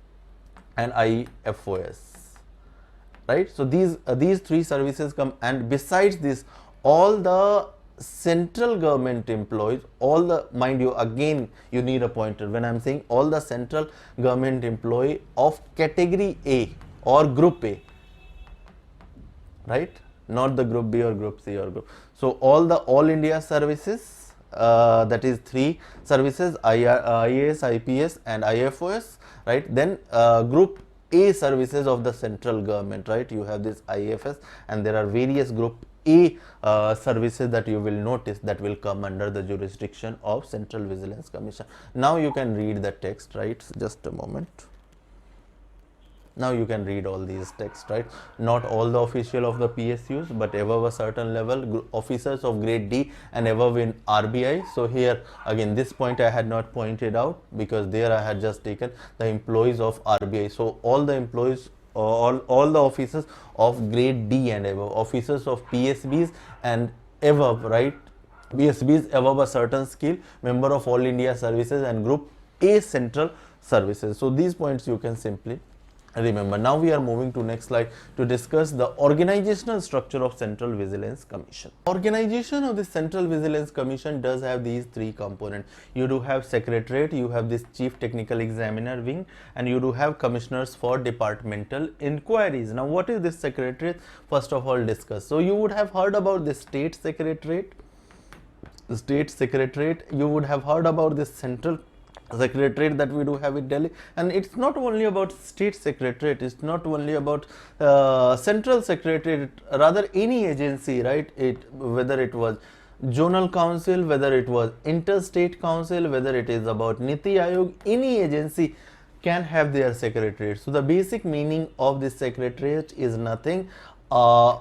and IFOS, right? So these three services come, and besides this, all the central government employees, all the, mind you, again you need a pointer when I am saying all the central government employee of category A or group A, right, not the group B or group C or group. So all India services, that is three services, IAS, IPS and IFOS, right? Then group A services of the central government, right? You have this IFS, and there are various group A services that you will notice that will come under the jurisdiction of Central Vigilance Commission. Now you can read the text, right? Just a moment. Now you can read all these texts, right? Not all the official of the PSUs, but above a certain level, officers of grade D and above in RBI. So here again, this point I had not pointed out because there I had just taken the employees of RBI. So all the employees, all the officers of grade D and above, officers of PSBs and above, right? PSBs above a certain scale, member of All India Services and Group A Central Services. So these points you can simply remember. Now we are moving to next slide to discuss the organizational structure of Central Vigilance Commission. Organization of the Central Vigilance Commission does have these three components. You do have secretariat, you have this chief technical examiner wing, and you do have commissioners for departmental inquiries. Now what is this secretariat? First of all, discuss. So you would have heard about the state secretariat, you would have heard about this central secretariat that we do have in Delhi, and it's not only about state secretariat, it's not only about central secretariat, rather any agency, right? Whether it was zonal council, whether it was interstate council, whether it is about Niti Aayog, any agency can have their secretariat. So the basic meaning of this secretariat is nothing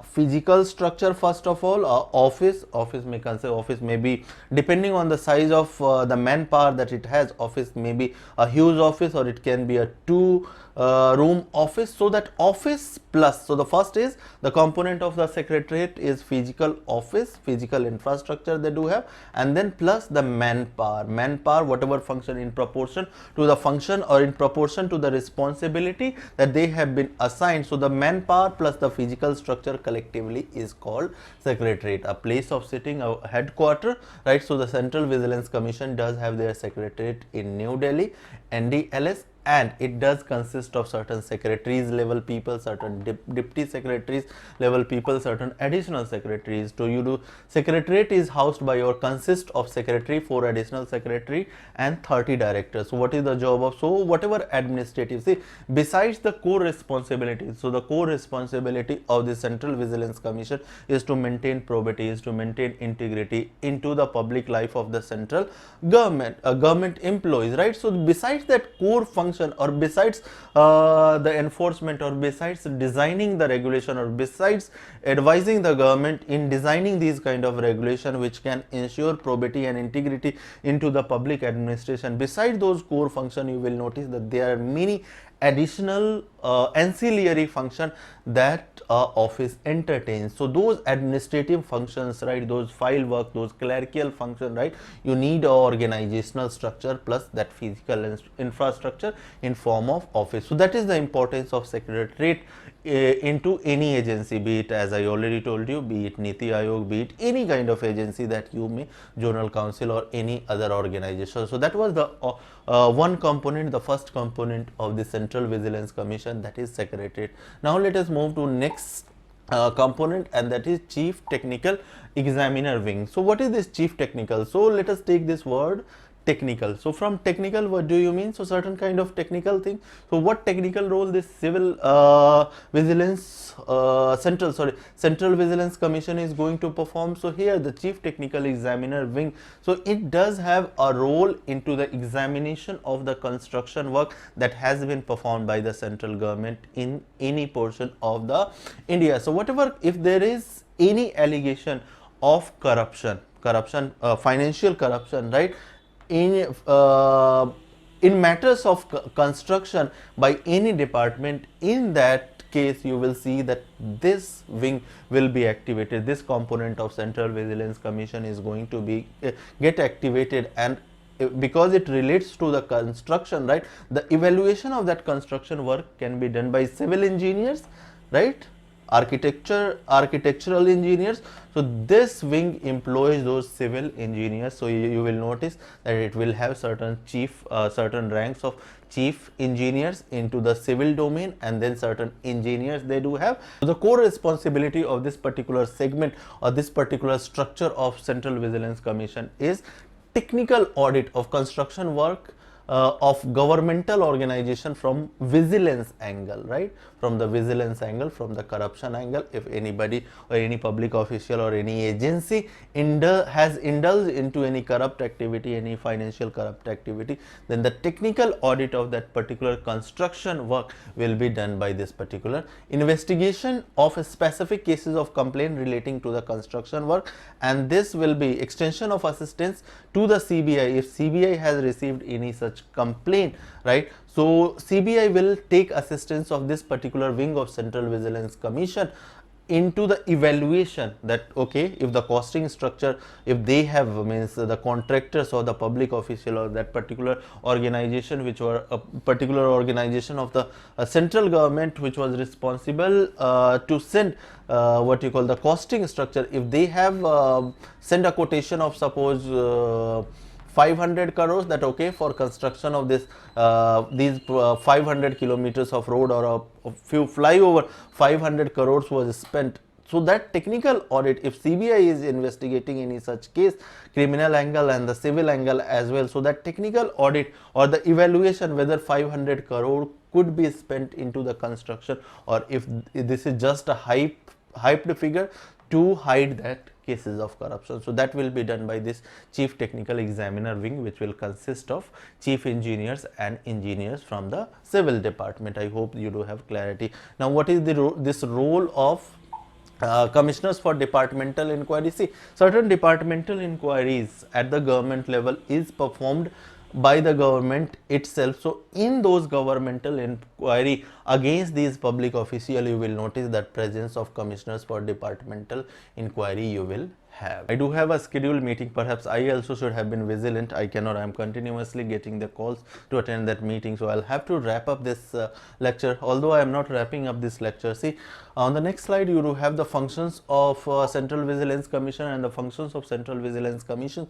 physical structure. First of all, office may consider, office may be, depending on the size of the manpower that it has, office may be a huge office or it can be a two room office. So that office plus, so the first is the component of the secretariat is physical office, physical infrastructure they do have, and then plus the manpower whatever function in proportion to the function or in proportion to the responsibility that they have been assigned. So the manpower plus the physical structure collectively is called secretariat, a place of sitting, a headquarter, right? So the Central Vigilance Commission does have their secretariat in New Delhi, NDLS, and it does consist of certain secretaries level people, certain deputy secretaries level people, certain additional secretaries. So you do, secretariat is housed by or consists of secretary, 4 additional secretary and 30 directors. So what is the job of, so whatever administrative, see, besides the core responsibilities, so the core responsibility of the Central Vigilance Commission is to maintain probity, is to maintain integrity into the public life of the central government, government employees, right? So besides that core function, or besides the enforcement, or besides designing the regulation, or besides advising the government in designing these kind of regulation which can ensure probity and integrity into the public administration, beside those core function, you will notice that there are many additional ancillary function that office entertains. So those administrative functions, right, those file work, those clerical function, right, you need a organizational structure plus that physical infrastructure in form of office. So that is the importance of secretariat into any agency, be it, as I already told you, be it Niti Aayog, be it any kind of agency that you may, General Council or any other organization. So that was the one component, the first component of the Central Vigilance Commission, that is secretariat. Now let us move to next component, and that is Chief Technical Examiner Wing. So what is this Chief Technical? So let us take this word technical. So from technical, what do you mean? So certain kind of technical thing. So what technical role this civil vigilance Central Vigilance Commission is going to perform? So here the Chief Technical Examiner Wing, so it does have a role into the examination of the construction work that has been performed by the central government in any portion of the India. So whatever, if there is any allegation of corruption, financial corruption, right, in matters of construction by any department, in that case you will see that this wing will be activated. This component of Central Vigilance Commission is going to be get activated, and because it relates to the construction, right, the evaluation of that construction work can be done by civil engineers, right, architectural engineers. So this wing employs those civil engineers. So you will notice that it will have certain certain ranks of chief engineers into the civil domain, and then certain engineers they do have. So the core responsibility of this particular segment or this particular structure of Central Vigilance Commission is technical audit of construction work of governmental organization from vigilance angle, right, from the vigilance angle, from the corruption angle. If anybody or any public official or any agency has indulged into any corrupt activity, any financial corrupt activity, then the technical audit of that particular construction work will be done by this particular investigation of specific cases of complaint relating to the construction work, and this will be extension of assistance to the CBI if CBI has received any such complaint, right. So CBI will take assistance of this particular wing of Central Vigilance Commission into the evaluation that, okay, if the costing structure, if they have, means the contractors or the public official or that particular organization, which were a particular organization of the central government which was responsible to send what you call the costing structure, if they have sent a quotation of suppose 500 crores, that okay, for construction of this these 500 kilometers of road or a few flyover, 500 crores was spent. So that technical audit, if CBI is investigating any such case, criminal angle and the civil angle as well, so that technical audit or the evaluation whether 500 crore could be spent into the construction, or if this is just a hyped figure to hide that cases of corruption. So that will be done by this Chief Technical Examiner Wing, which will consist of chief engineers and engineers from the civil department. I hope you do have clarity. Now what is this role of commissioners for departmental inquiry. See, certain departmental inquiries at the government level is performed by the government itself. So in those governmental inquiry against these public official, you will notice that presence of commissioners for departmental inquiry you will have. I do have a scheduled meeting. Perhaps I also should have been vigilant. I cannot. I am continuously getting the calls to attend that meeting. So I'll have to wrap up this lecture. Although I am not wrapping up this lecture. See, on the next slide, you do have the functions of Central Vigilance Commission, and the functions of Central Vigilance Commission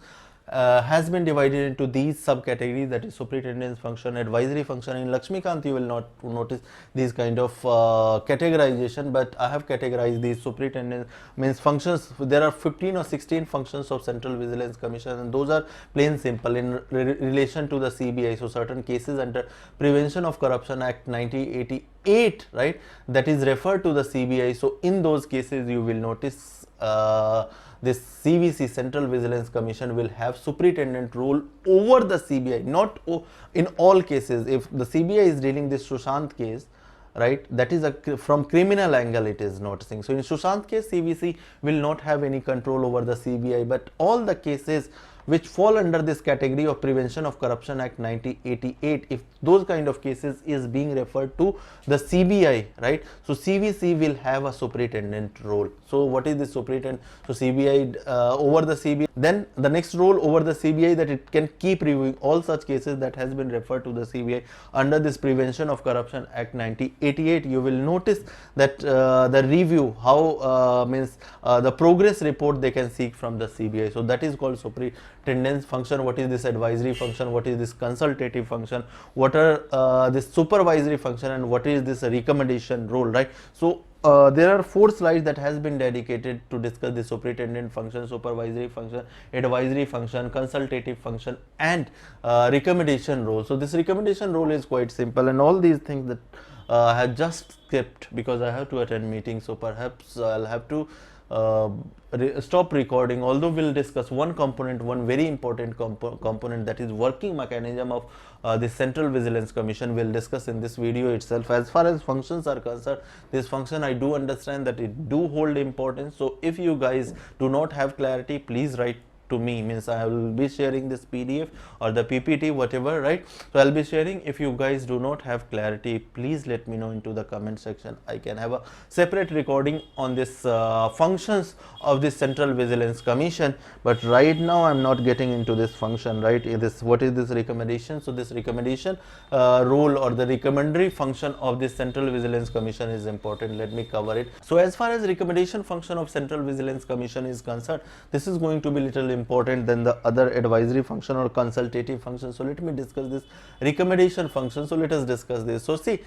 has been divided into these subcategories, that is superintendent's function, advisory function. In Lakshmikant you will not notice these kind of categorization, but I have categorized these superintendent means functions. There are 15 or 16 functions of Central Vigilance Commission, and those are plain simple in relation to the CBI. So certain cases under Prevention of Corruption Act 1988, right, that is referred to the CBI. So in those cases you will notice this CVC, Central Vigilance Commission, will have superintendent role over the CBI. Not in all cases. If the CBI is dealing this Sushant case, right, that is from criminal angle it is noticing. So in Sushant case, CVC will not have any control over the CBI, but all the cases which fall under this category of Prevention of Corruption Act 1988, if those kind of cases is being referred to the CBI, right, so CVC will have a superintendent role. So what is the superintendent? So CBI over the CBI. Then the next role over the CBI, that it can keep reviewing all such cases that has been referred to the CBI under this Prevention of Corruption Act 1988. You will notice that the review, how means the progress report they can seek from the CBI. So that is called superintendent's function. What is this advisory function? What is this consultative function? What are this supervisory function, and what is this recommendation role, right? So there are 4 slides that has been dedicated to discuss the superintendent function, supervisory function, advisory function, consultative function, and recommendation role. So this recommendation role is quite simple, and all these things that I have just skipped because I have to attend meetings. So perhaps I'll have to stop recording, although we'll discuss one component, one very important component, that is working mechanism of the Central Vigilance Commission. We'll discuss in this video itself. As far as functions are concerned, this function I do understand that it do hold importance. So if you guys do not have clarity, please write to me, means I will be sharing this PDF or the PPT, whatever, right? So I'll be sharing. If you guys do not have clarity, please let me know into the comment section. I can have a separate recording on this functions of the Central Vigilance Commission, but right now I'm not getting into this function, right? What is this recommendation? So this recommendation role or the recommendatory function of this Central Vigilance Commission is important. Let me cover it. So as far as recommendation function of Central Vigilance Commission is concerned, this is going to be little important than the other advisory function or consultative function. So let me discuss this recommendation function. So let us discuss this. So see,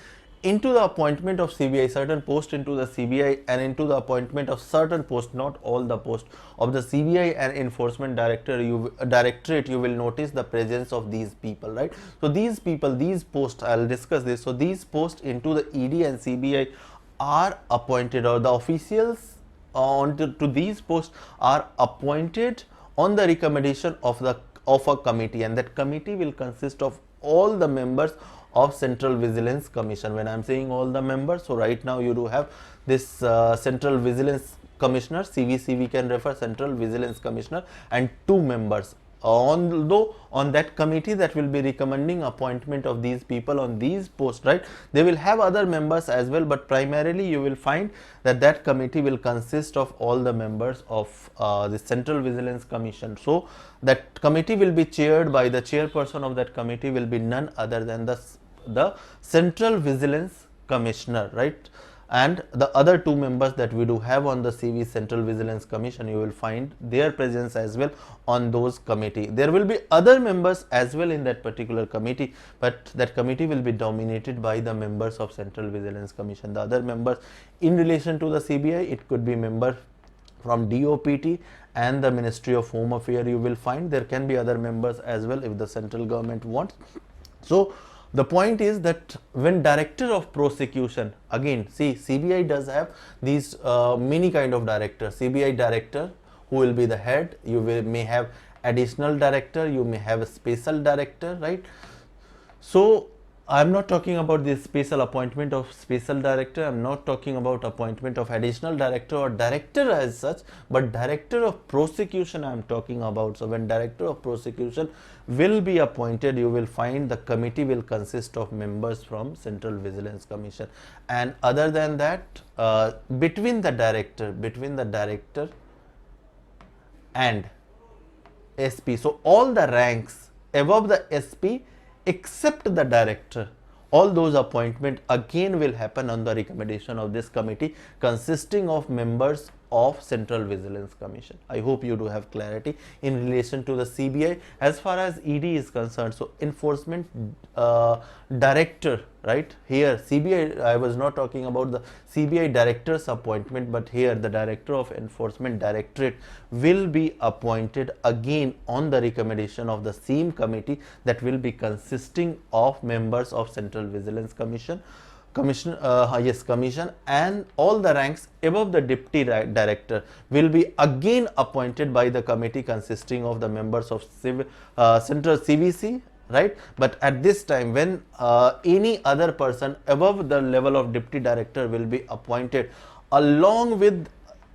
into the appointment of CBI, certain post into the CBI, and into the appointment of certain post, not all the post of the CBI and enforcement directorate, you will notice the presence of these people, right? So these people, these posts, I'll discuss this. So these posts into the ED and CBI are appointed, or the officials to these posts are appointed on the recommendation of a committee, and that committee will consist of all the members of Central Vigilance Commission. When I am saying all the members, so right now you do have this Central Vigilance Commissioner, CVC we can refer, Central Vigilance Commissioner, and 2 members. Although on that committee that will be recommending appointment of these people on these posts, right, they will have other members as well, but primarily you will find that that committee will consist of all the members of the Central Vigilance Commission. So that committee will be chaired by the chairperson of that committee will be none other than the Central Vigilance Commissioner, right? And the other 2 members that we do have on the CV Central Vigilance Commission, you will find their presence as well on those committee. There will be other members as well in that particular committee, but that committee will be dominated by the members of Central Vigilance Commission. The other members in relation to the CBI, it could be members from DOPT and the Ministry of Home Affairs. You will find there can be other members as well if the central government wants. So the point is that when director of prosecution, again see, CBI does have these many kind of directors. CBI director who will be the head, you may have additional director, you may have a special director, right? So I'm not talking about the special appointment of special director. I'm not talking about appointment of additional director or director as such, but director of prosecution I'm talking about. So when director of prosecution will be appointed, you will find the committee will consist of members from Central Vigilance Commission. And other than that, between the director and SP, so all the ranks above the SP except the director, all those appointment again will happen on the recommendation of this committee consisting of members of Central Vigilance Commission. I hope you do have clarity in relation to the CBI. As far as ED is concerned, so enforcement director, right, here CBI, I was not talking about the CBI director's appointment, but here the director of enforcement directorate will be appointed again on the recommendation of the same committee that will be consisting of members of Central Vigilance Commission, commission, and all the ranks above the deputy director will be again appointed by the committee consisting of the members of Central CVC, right? But at this time, when any other person above the level of deputy director will be appointed along with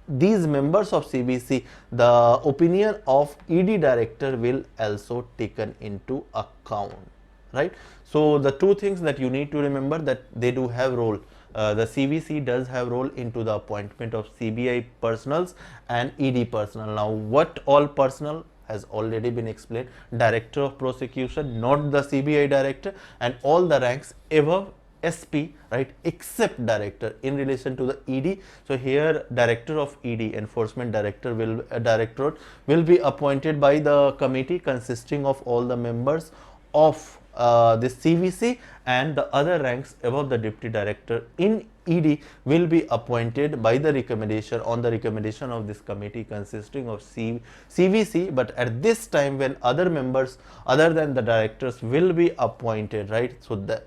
these members of CVC, the opinion of ED director will also taken into account, right? So the two things that you need to remember, that they do have role. The CVC does have role into the appointment of CBI personals and ED personnel. Now, what all personnel has already been explained. Director of prosecution, not the CBI director, and all the ranks above SP, right, except director in relation to the ED. So here director of ED, enforcement director will directorate will be appointed by the committee consisting of all the members of this CVC, and the other ranks above the deputy director in ED will be appointed by the recommendation on the recommendation of this committee consisting of CVC. But at this time, when other members other than the directors will be appointed, right, so the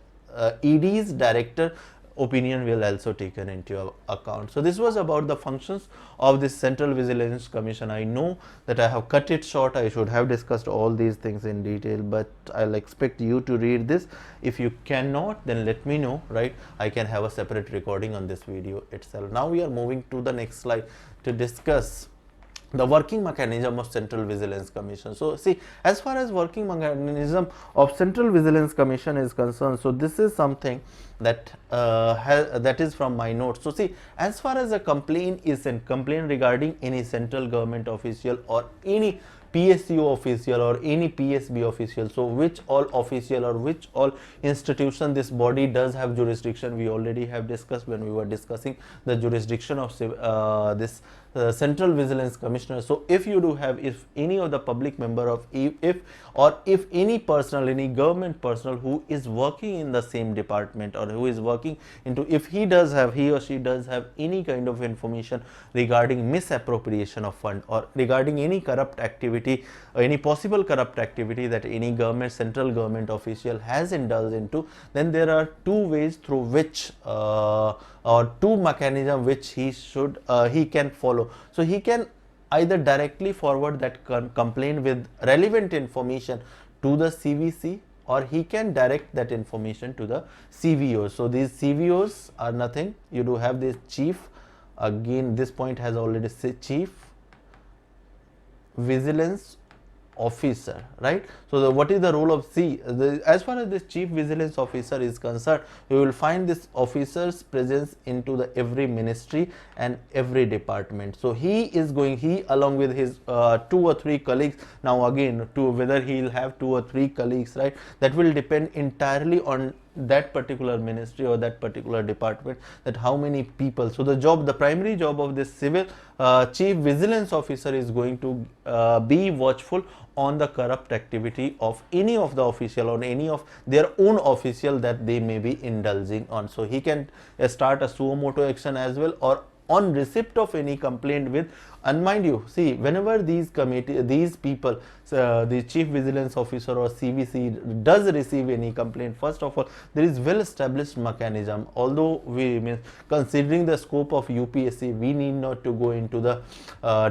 ED's director opinion will also taken into account. So this was about the functions of this Central Vigilance Commission. I know that I have cut it short. I should have discussed all these things in detail, but I'll expect you to read this. If you cannot, then let me know, right? I can have a separate recording on this video itself. Now we are moving to the next slide to discuss the working mechanism of Central Vigilance Commission. So see, as far as working mechanism of Central Vigilance Commission is concerned, so this is something that that is from my notes. So see, as far as a complaint is a complaint regarding any central government official or any PSU official or any PSB official, so which all official or which all institution this body does have jurisdiction, we already have discussed when we were discussing the jurisdiction of this Central Vigilance Commissioner. So if you do have, if any of the public member of if any personnel, any government personnel who is working in the same department or who is working into, if he or she does have any kind of information regarding misappropriation of fund or regarding any corrupt activity or any possible corrupt activity that any government, central government official has indulged into, then there are two ways through which or two mechanism which he can follow. So he can either directly forward that complaint with relevant information to the CVC, or he can direct that information to the CVOs. So these CVOs are nothing. You do have this chief. Again, this point has already said chief vigilance officer, right? So what is the role of as far as this chief vigilance officer is concerned, you will find this officer's presence into the every ministry and every department. So he along with his 2 or 3 colleagues, now again whether he will have 2 or 3 colleagues, right, that will depend entirely on that particular ministry or that particular department, that how many people. So the primary job of this civil chief vigilance officer is going to be watchful on the corrupt activity of any of the official or any of their own official that they may be indulging on. So he can start a suo motu action as well, or on receipt of any complaint with, and mind you, see, whenever these people the Chief Vigilance Officer or CVC does receive any complaint, first of all, there is well established mechanism. Although we mean, considering the scope of UPSC, we need not to go into the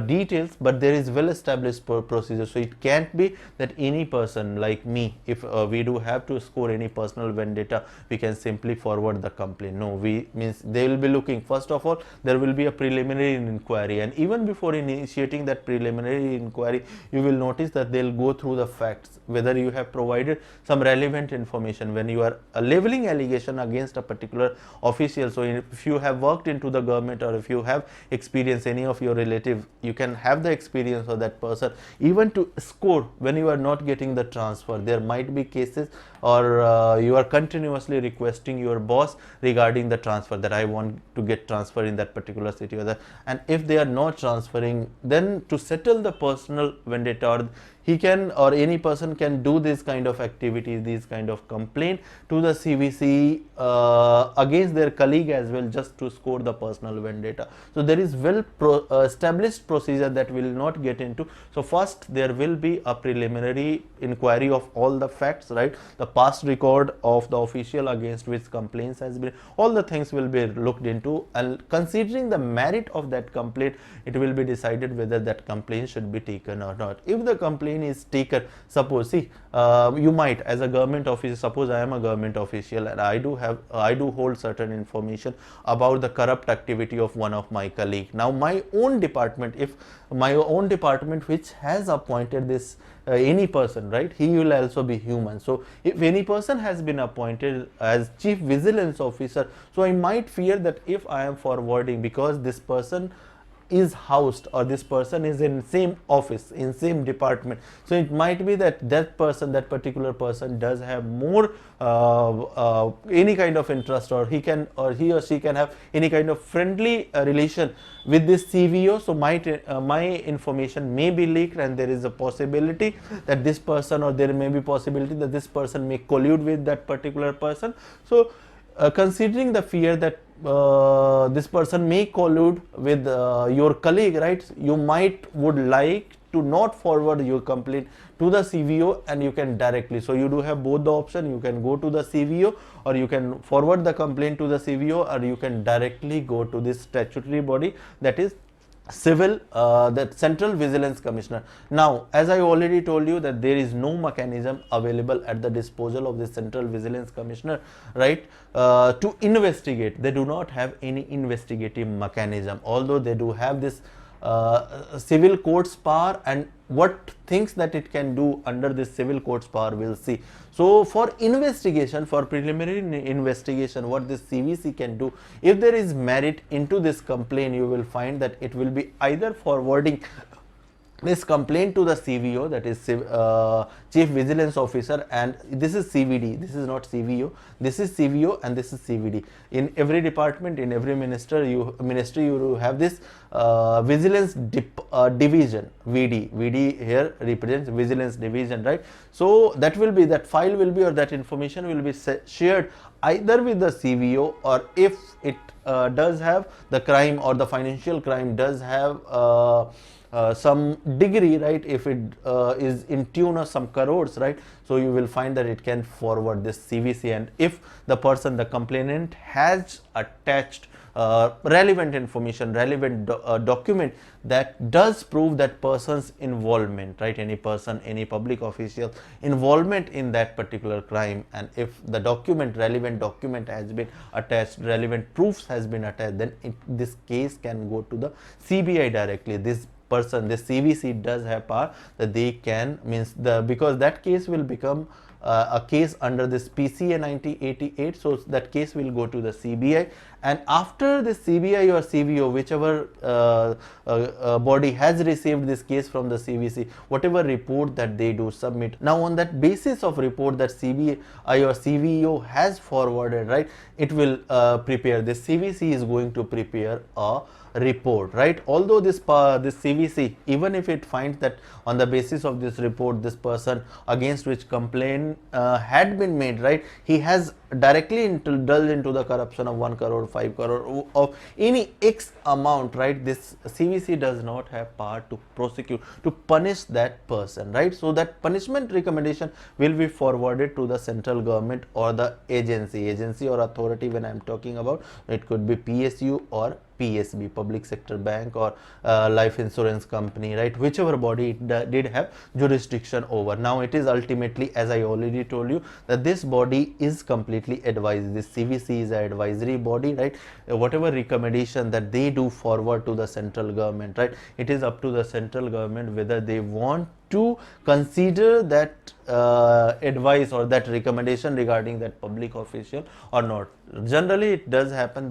details, but there is well established procedure. So it can't be that any person like me, if we do have to score any personal vendetta, we can simply forward the complaint. No, we means they will be looking, first of all, there will be a preliminary inquiry, and even before initiating that preliminary inquiry, you will notice that they'll go through the facts, whether you have provided some relevant information when you are leveling allegation against a particular official. So if you have worked into the government, or if you have experienced any of your relative, you can have the experience of that person. Even to score when you are not getting the transfer, there might be cases, or you are continuously requesting your boss regarding the transfer, that I want to get transfer in that particular city or that, and if they are not transferring, then to settle the personal vendetta, or he can, or any person can do this kind of activities, these kind of complaint to the CVC against their colleague as well, just to score the personal vendetta. So there is well established procedure that will not get into. So first there will be a preliminary inquiry of all the facts, right, the past record of the official against which complaints has been, all the things will be looked into, and considering the merit of that complaint, it will be decided whether that complaint should be taken or not. If the complaint is taken, suppose, see, you might, as a government officer, suppose I am a government official and I do hold certain information about the corrupt activity of one of my colleague. Now my own department, if my own department which has appointed this any person, right, he will also be human. So if any person has been appointed as Chief Vigilance Officer, so I might fear that if I am forwarding, because this person is housed, or this person is in same office, in same department, so it might be that that particular person does have more any kind of interest, or he or she can have any kind of friendly relation with this CVO. So my information may be leaked, and there is a possibility that this person, or there may be possibility that this person may collude with that particular person. So considering the fear that this person may collude with your colleague, right, you would like to not forward your complaint to the CVO, and you can directly, so you do have both the option, you can go to the CVO, or you can forward the complaint to the CVO, or you can directly go to this statutory body, that is that Central Vigilance Commissioner. Now, as I already told you, that there is no mechanism available at the disposal of the Central Vigilance Commissioner, right, to investigate. They do not have any investigative mechanism, although they do have this civil court's power, and what things that it can do under this civil court's power, we'll see. So for investigation, for preliminary investigation, what this CVC can do, if there is merit into this complaint, you will find that it will be either forwarding this complaint to the CVO, that is Chief Vigilance Officer, and this is CVD, this is not CVO, this is CVO and this is CVD. In every department, in every ministry, you have this Vigilance Division, VD here represents Vigilance Division, right? So that will be, that file will be, or that information will be shared either with the CVO, or if it does have the crime, or the financial crime does have some degree, right, if it is in tune of some crores, right, so you will find that it can forward this CVC, and if the person, the complainant, has attached relevant information, relevant document that does prove that person's involvement, right, any person, any public official involvement in that particular crime, and if the document, relevant document has been attached, relevant proofs has been attached, then this case can go to the CBI directly. This CVC does have power that they can, because that case will become a case under this PCA 1988, so that case will go to the CBI, and after the CBI or CVO, whichever body has received this case from the CVC, whatever report that they do submit, now on that basis of report that CBI or CVO has forwarded, right, it will prepare, this CVC is going to prepare a report, right? Although this CVC, even if it finds that on the basis of this report, this person against which complaint had been made, right, he has directly indulge into the corruption of 1 crore, 5 crore, of any X amount, right, this CVC does not have power to prosecute, to punish that person, right? So that punishment recommendation will be forwarded to the central government or the agency or authority. When I am talking about, it could be PSU or PSB, public sector bank, or life insurance company, right, whichever body it did have jurisdiction over. Now it is ultimately, as I already told you, that this body is completely advisory. This CVC is an advisory body, right? Whatever recommendation that they do forward to the central government, right, it is up to the central government whether they want to consider that advice or that recommendation regarding that public official or not. Generally it does happen,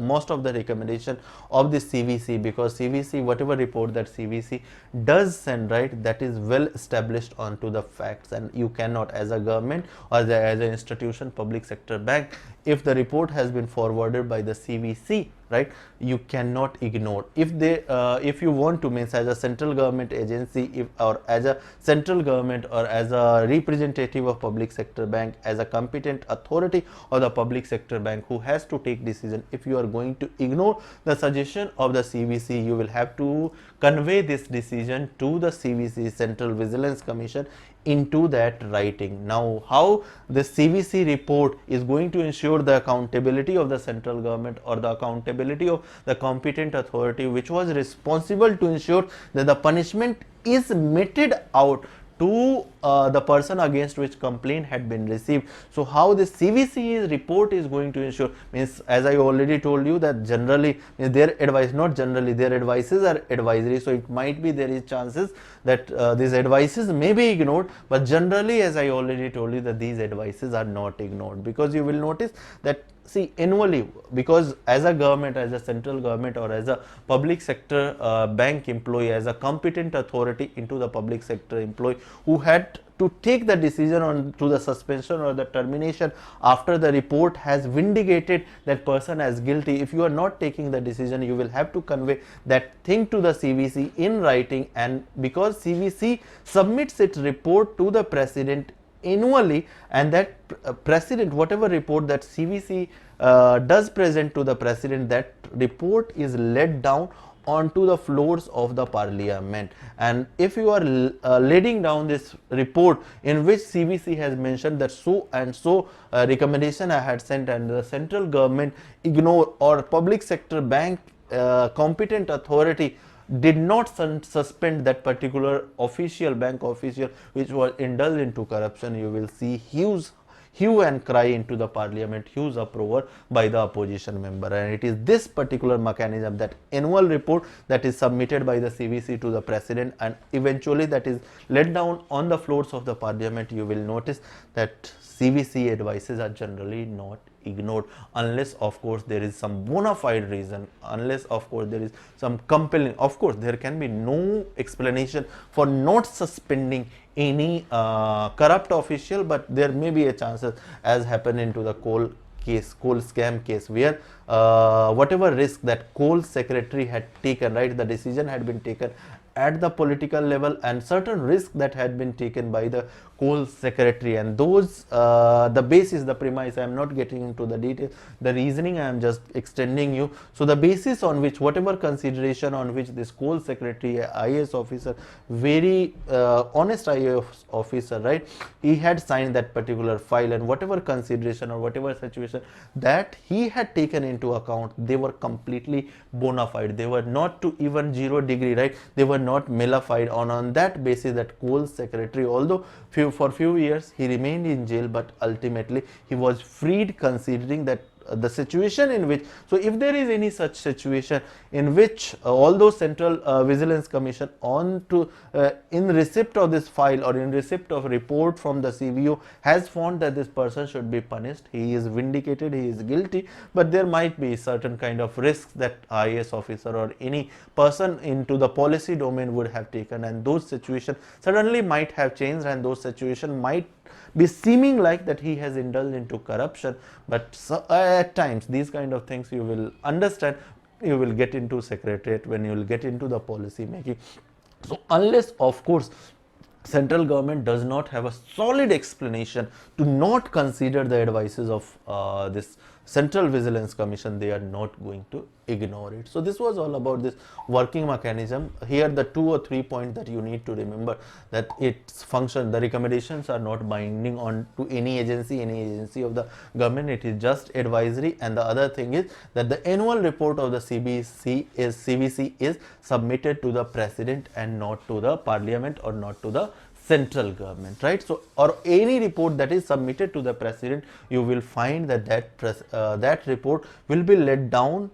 most of the recommendation of the CVC, because CVC, whatever report that CVC does send, right, that is well established onto the facts, and you cannot, as a government or as an institution, public sector bank, if the report has been forwarded by the CVC, right, you cannot ignore. If you want to, means as a central government agency, or as a central government, or as a representative of public sector bank, as a competent authority of the public sector bank who has to take decision, if you are going to ignore the suggestion of the CVC, you will have to convey this decision to the CVC, Central Vigilance Commission, into that writing. Now how the CVC report is going to ensure the accountability of the central government or the accountability of the competent authority which was responsible to ensure that the punishment is meted out to the person against which complaint had been received. So how the CVC report is going to ensure, means as I already told you that generally their advice, not generally, their advices are advisory, so it might be there is chances that these advices may be ignored, but generally, as I already told you, that these advices are not ignored, because you will notice that, see, annually, because as a government, as a central government, or as a public sector bank employee, as a competent authority into the public sector employee who had to take the decision on to the suspension or the termination after the report has vindicated that person as guilty, if you are not taking the decision, you will have to convey that thing to the CVC in writing. And because CVC submits its report to the president annually, and that president, whatever report that CVC does present to the president, that report is laid down onto the floors of the parliament. And if you are laying down this report in which CVC has mentioned that so and so recommendation I had sent, and the central government ignore, or public sector bank competent authority did not suspend that particular official, bank official, which was indulged into corruption, you will see huge hue and cry into the parliament, huge uproar by the opposition member. And it is this particular mechanism, that annual report that is submitted by the CVC to the president and eventually that is laid down on the floors of the parliament, you will notice that CVC advices are generally not ignored, unless of course there is some bona fide reason, unless of course there is some compelling, of course there can be no explanation for not suspending any corrupt official, but there may be a chances, as happened into the coal scam case, where whatever risk that coal secretary had taken, right, the decision had been taken at the political level, and certain risk that had been taken by the coal secretary, and those the basis, the premise, I am not getting into the details, the reasoning I am just extending you. So the basis on which, whatever consideration on which this coal secretary, IAS officer, very honest IAS officer, right, he had signed that particular file, and whatever consideration or whatever situation that he had taken into account, they were completely bona fide, they were not to even 0 degree, right, they were not nullified. On that basis, that coal secretary, although for few years he remained in jail, but ultimately he was freed, considering that the situation in which, so if there is any such situation in which although Central Vigilance Commission in receipt of this file or in receipt of report from the CVO has found that this person should be punished, he is vindicated, he is guilty, but there might be certain kind of risks that IAS officer or any person into the policy domain would have taken, and those situations suddenly might have changed, and those situations might be seeming like that he has indulged into corruption. But at times these kind of things you will understand, you will get into secretariat when you will get into the policy making. So unless of course central government does not have a solid explanation to not consider the advices of this Central Vigilance Commission, they are not going to ignore it. So this was all about this working mechanism. Here the 2 or 3 points that you need to remember, that its function, the recommendations are not binding on to any agency of the government, it is just advisory. And the other thing is that the annual report of the CVC is submitted to the president and not to the parliament or not to the central government, right? So, or any report that is submitted to the president, you will find that that report will be let down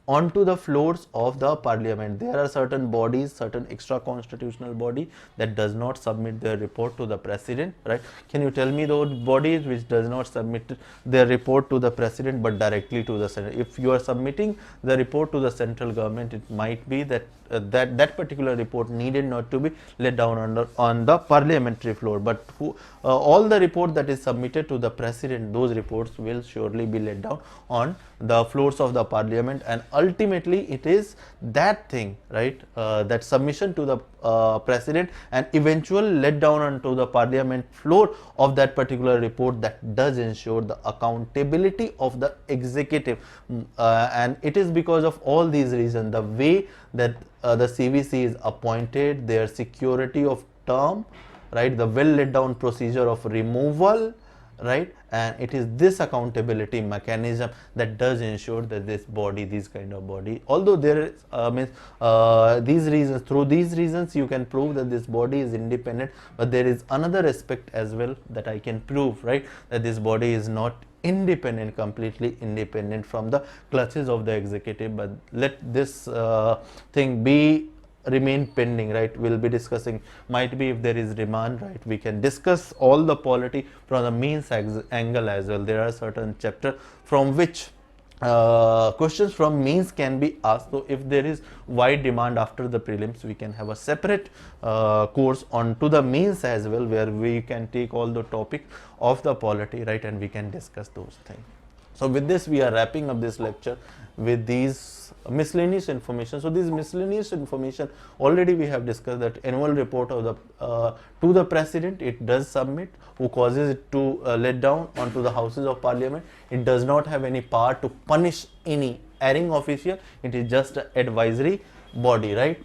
onto the floors of the parliament. There are certain bodies, certain extra constitutional body that does not submit their report to the president, right? Can you tell me those bodies which does not submit their report to the president but directly to the Senate? If you are submitting the report to the central government, it might be that that particular report needed not to be let down on the parliamentary floor, but all the report that is submitted to the president, those reports will surely be let down on the floors of the parliament. And ultimately it is that thing, right, that submission to the president and eventual let down onto the parliament floor of that particular report that does ensure the accountability of the executive. And it is because of all these reasons, the way that the CVC is appointed, their security of term, right, the well laid down procedure of removal, right, and it is this accountability mechanism that does ensure that this body, these kind of body, although there is these reasons, through these reasons you can prove that this body is independent, but there is another aspect as well that I can prove, right, that this body is not independent, completely independent from the clutches of the executive. But let this thing be remain pending, right? We'll be discussing, might be if there is demand, right, we can discuss all the polity from the means angle as well. There are certain chapter from which questions from means can be asked. So if there is wide demand after the prelims, we can have a separate course on to the means as well, where we can take all the topic of the polity, right, and we can discuss those things. So with this, we are wrapping up this lecture with these miscellaneous information. So this miscellaneous information, already we have discussed that annual report of the to the president, it does submit, who causes it to let down onto the houses of parliament. It does not have any power to punish any erring official. It is just an advisory body, right?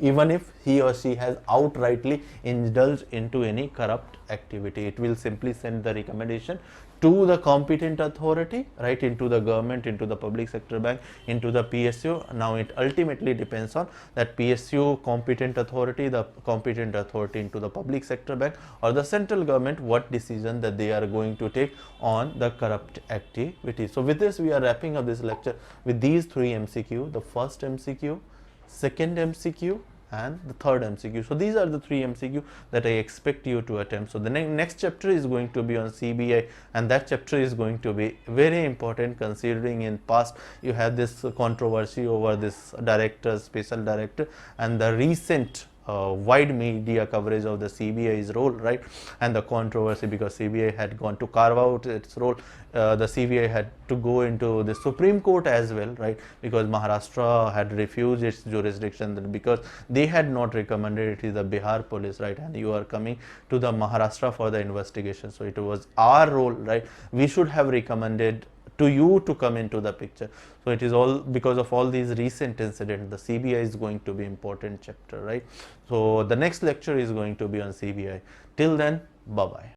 Even if he or she has outrightly indulged into any corrupt activity, it will simply send the recommendation to the competent authority, right, into the government, into the public sector bank, into the PSU. Now it ultimately depends on that PSU competent authority, the competent authority into the public sector bank or the central government, what decision that they are going to take on the corrupt activity. So with this, we are wrapping up this lecture with these 3 MCQ, the first MCQ, second MCQ and the third MCQ. So these are the 3 MCQ that I expect you to attempt. So the next chapter is going to be on CBI, and that chapter is going to be very important, considering in past you had this controversy over this director, special director, and the recent wide media coverage of the CBI's role, right, and the controversy because CBI had gone to carve out its role. The CBI had to go into the Supreme Court as well, right, because Maharashtra had refused its jurisdiction because they had not recommended it is the Bihar police, right, and you are coming to the Maharashtra for the investigation. So it was our role, right, we should have recommended to you to come into the picture. So it is all because of all these recent incidents. The CBI is going to be important chapter, right? So the next lecture is going to be on CBI. Till then, bye bye.